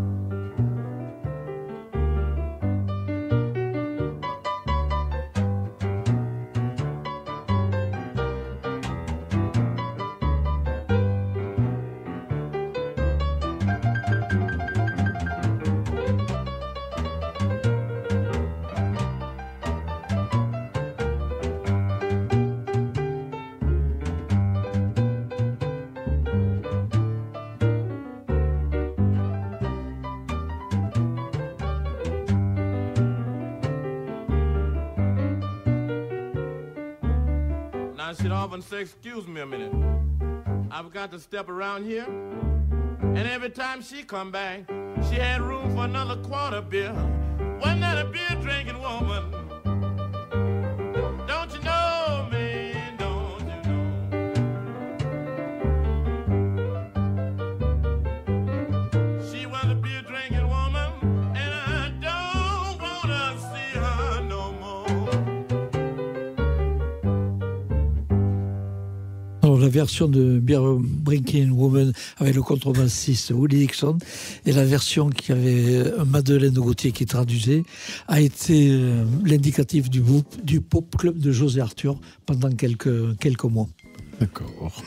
Now she'd often say, excuse me a minute, I've got to step around here. And every time she come back, she had room for another quarter beer. Wasn't that a beer drinking woman? Don't you know, man, don't you know? She was a beer drinking woman, and I don't want to see her no more. Alors la version de Beer Drinking Woman avec le contrebassiste Willie Dixon, et la version qui avait Madeleine Gauthier qui traduisait a été l'indicatif du Pop Club de José Arthur pendant quelques mois. D'accord.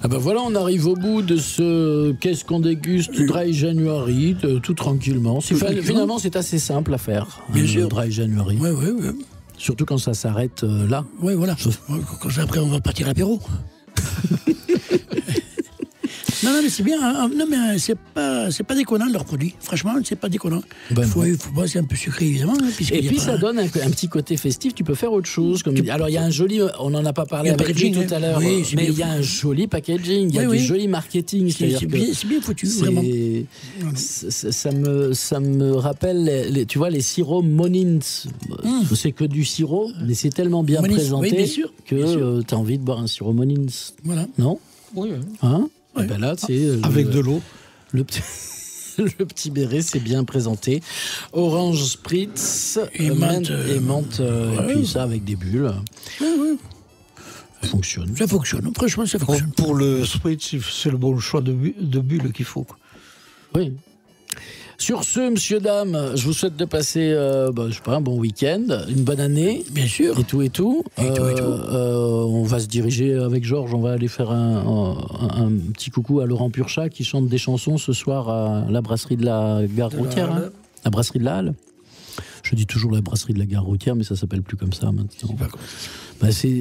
Ah ben voilà, on arrive au bout de ce Qu'est-ce qu'on déguste Dry January, tout tranquillement. Finalement, c'est assez simple à faire. Bien sûr. Dry January. Oui. Surtout quand ça s'arrête là. Oui, voilà. Quand après, on va partir à l'apéro. Non, mais c'est bien. Non, mais c'est pas déconnant, leur produit. Franchement, c'est pas déconnant. Faut pas, c'est un peu sucré, évidemment. Hein, et puis, ça donne un petit côté festif. Tu peux faire autre chose. Alors, il y a un joli... On n'en a pas parlé avec lui tout à l'heure. Oui, mais il y a un joli packaging. Il y a du joli marketing. C'est bien foutu, vraiment. Ça me rappelle, tu vois, les sirops Monins. C'est que du sirop, mais c'est tellement bien présenté que tu as envie de boire un sirop Monins. Voilà. Non ? Oui. Hein ? Ouais. Ben là, avec de l'eau. Le petit béret, c'est bien présenté. Orange spritz et menthe. Et puis ça avec des bulles. Ça fonctionne. Ça fonctionne. Franchement, ça fonctionne. Pour le spritz, c'est le bon choix de bulles qu'il faut. Oui. Sur ce, monsieur, dame, je vous souhaite de passer je sais pas, un bon week-end, une bonne année. Bien sûr. Et tout. On va se diriger avec Georges, on va aller faire un petit coucou à Laurent Purchat qui chante des chansons ce soir à la brasserie de la gare routière. La brasserie de la Halle. Je dis toujours la brasserie de la gare routière, mais ça s'appelle plus comme ça maintenant.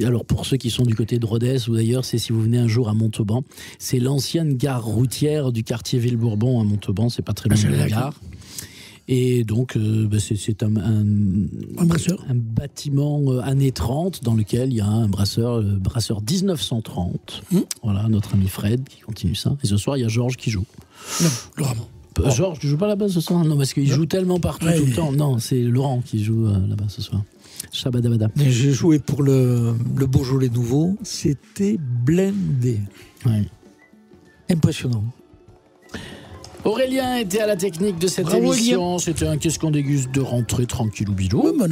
Alors pour ceux qui sont du côté de Rodez ou d'ailleurs, c'est si vous venez un jour à Montauban, c'est l'ancienne gare routière du quartier Ville-Bourbon à Montauban, c'est pas très loin de la gare. Et donc c'est un brasseur, un bâtiment années 30 dans lequel il y a un brasseur 1930. Voilà, notre ami Fred qui continue ça. Et ce soir il y a Georges qui joue. Non, Laurent. Georges, tu joues pas là-bas ce soir? Non, parce qu'il joue tellement partout tout le temps. Non, c'est Laurent qui joue là-bas ce soir. Shabadabada. J'ai joué pour le Beaujolais nouveau. C'était blindé. Ouais. Impressionnant. Aurélien était à la technique de cette émission. C'était un Qu'est-ce qu'on déguste de rentrée tranquille ou bidou. Oui, mais on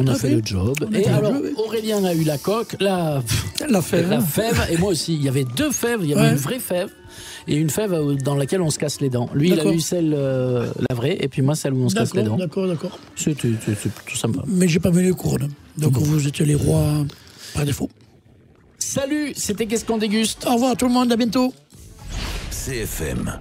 a fait le job. Et alors, Aurélien a eu la coque, la fève. La fève, et moi aussi. Il y avait deux fèves. Il y avait une vraie fève et une fève dans laquelle on se casse les dents. Lui, il a eu celle la vraie, et puis moi, celle où on se casse les dents. D'accord. C'est tout sympa. Mais j'ai pas mis les couronnes. Donc vous étiez les rois par défaut. Salut, c'était Qu'est-ce qu'on déguste. Au revoir tout le monde, à bientôt. CFM.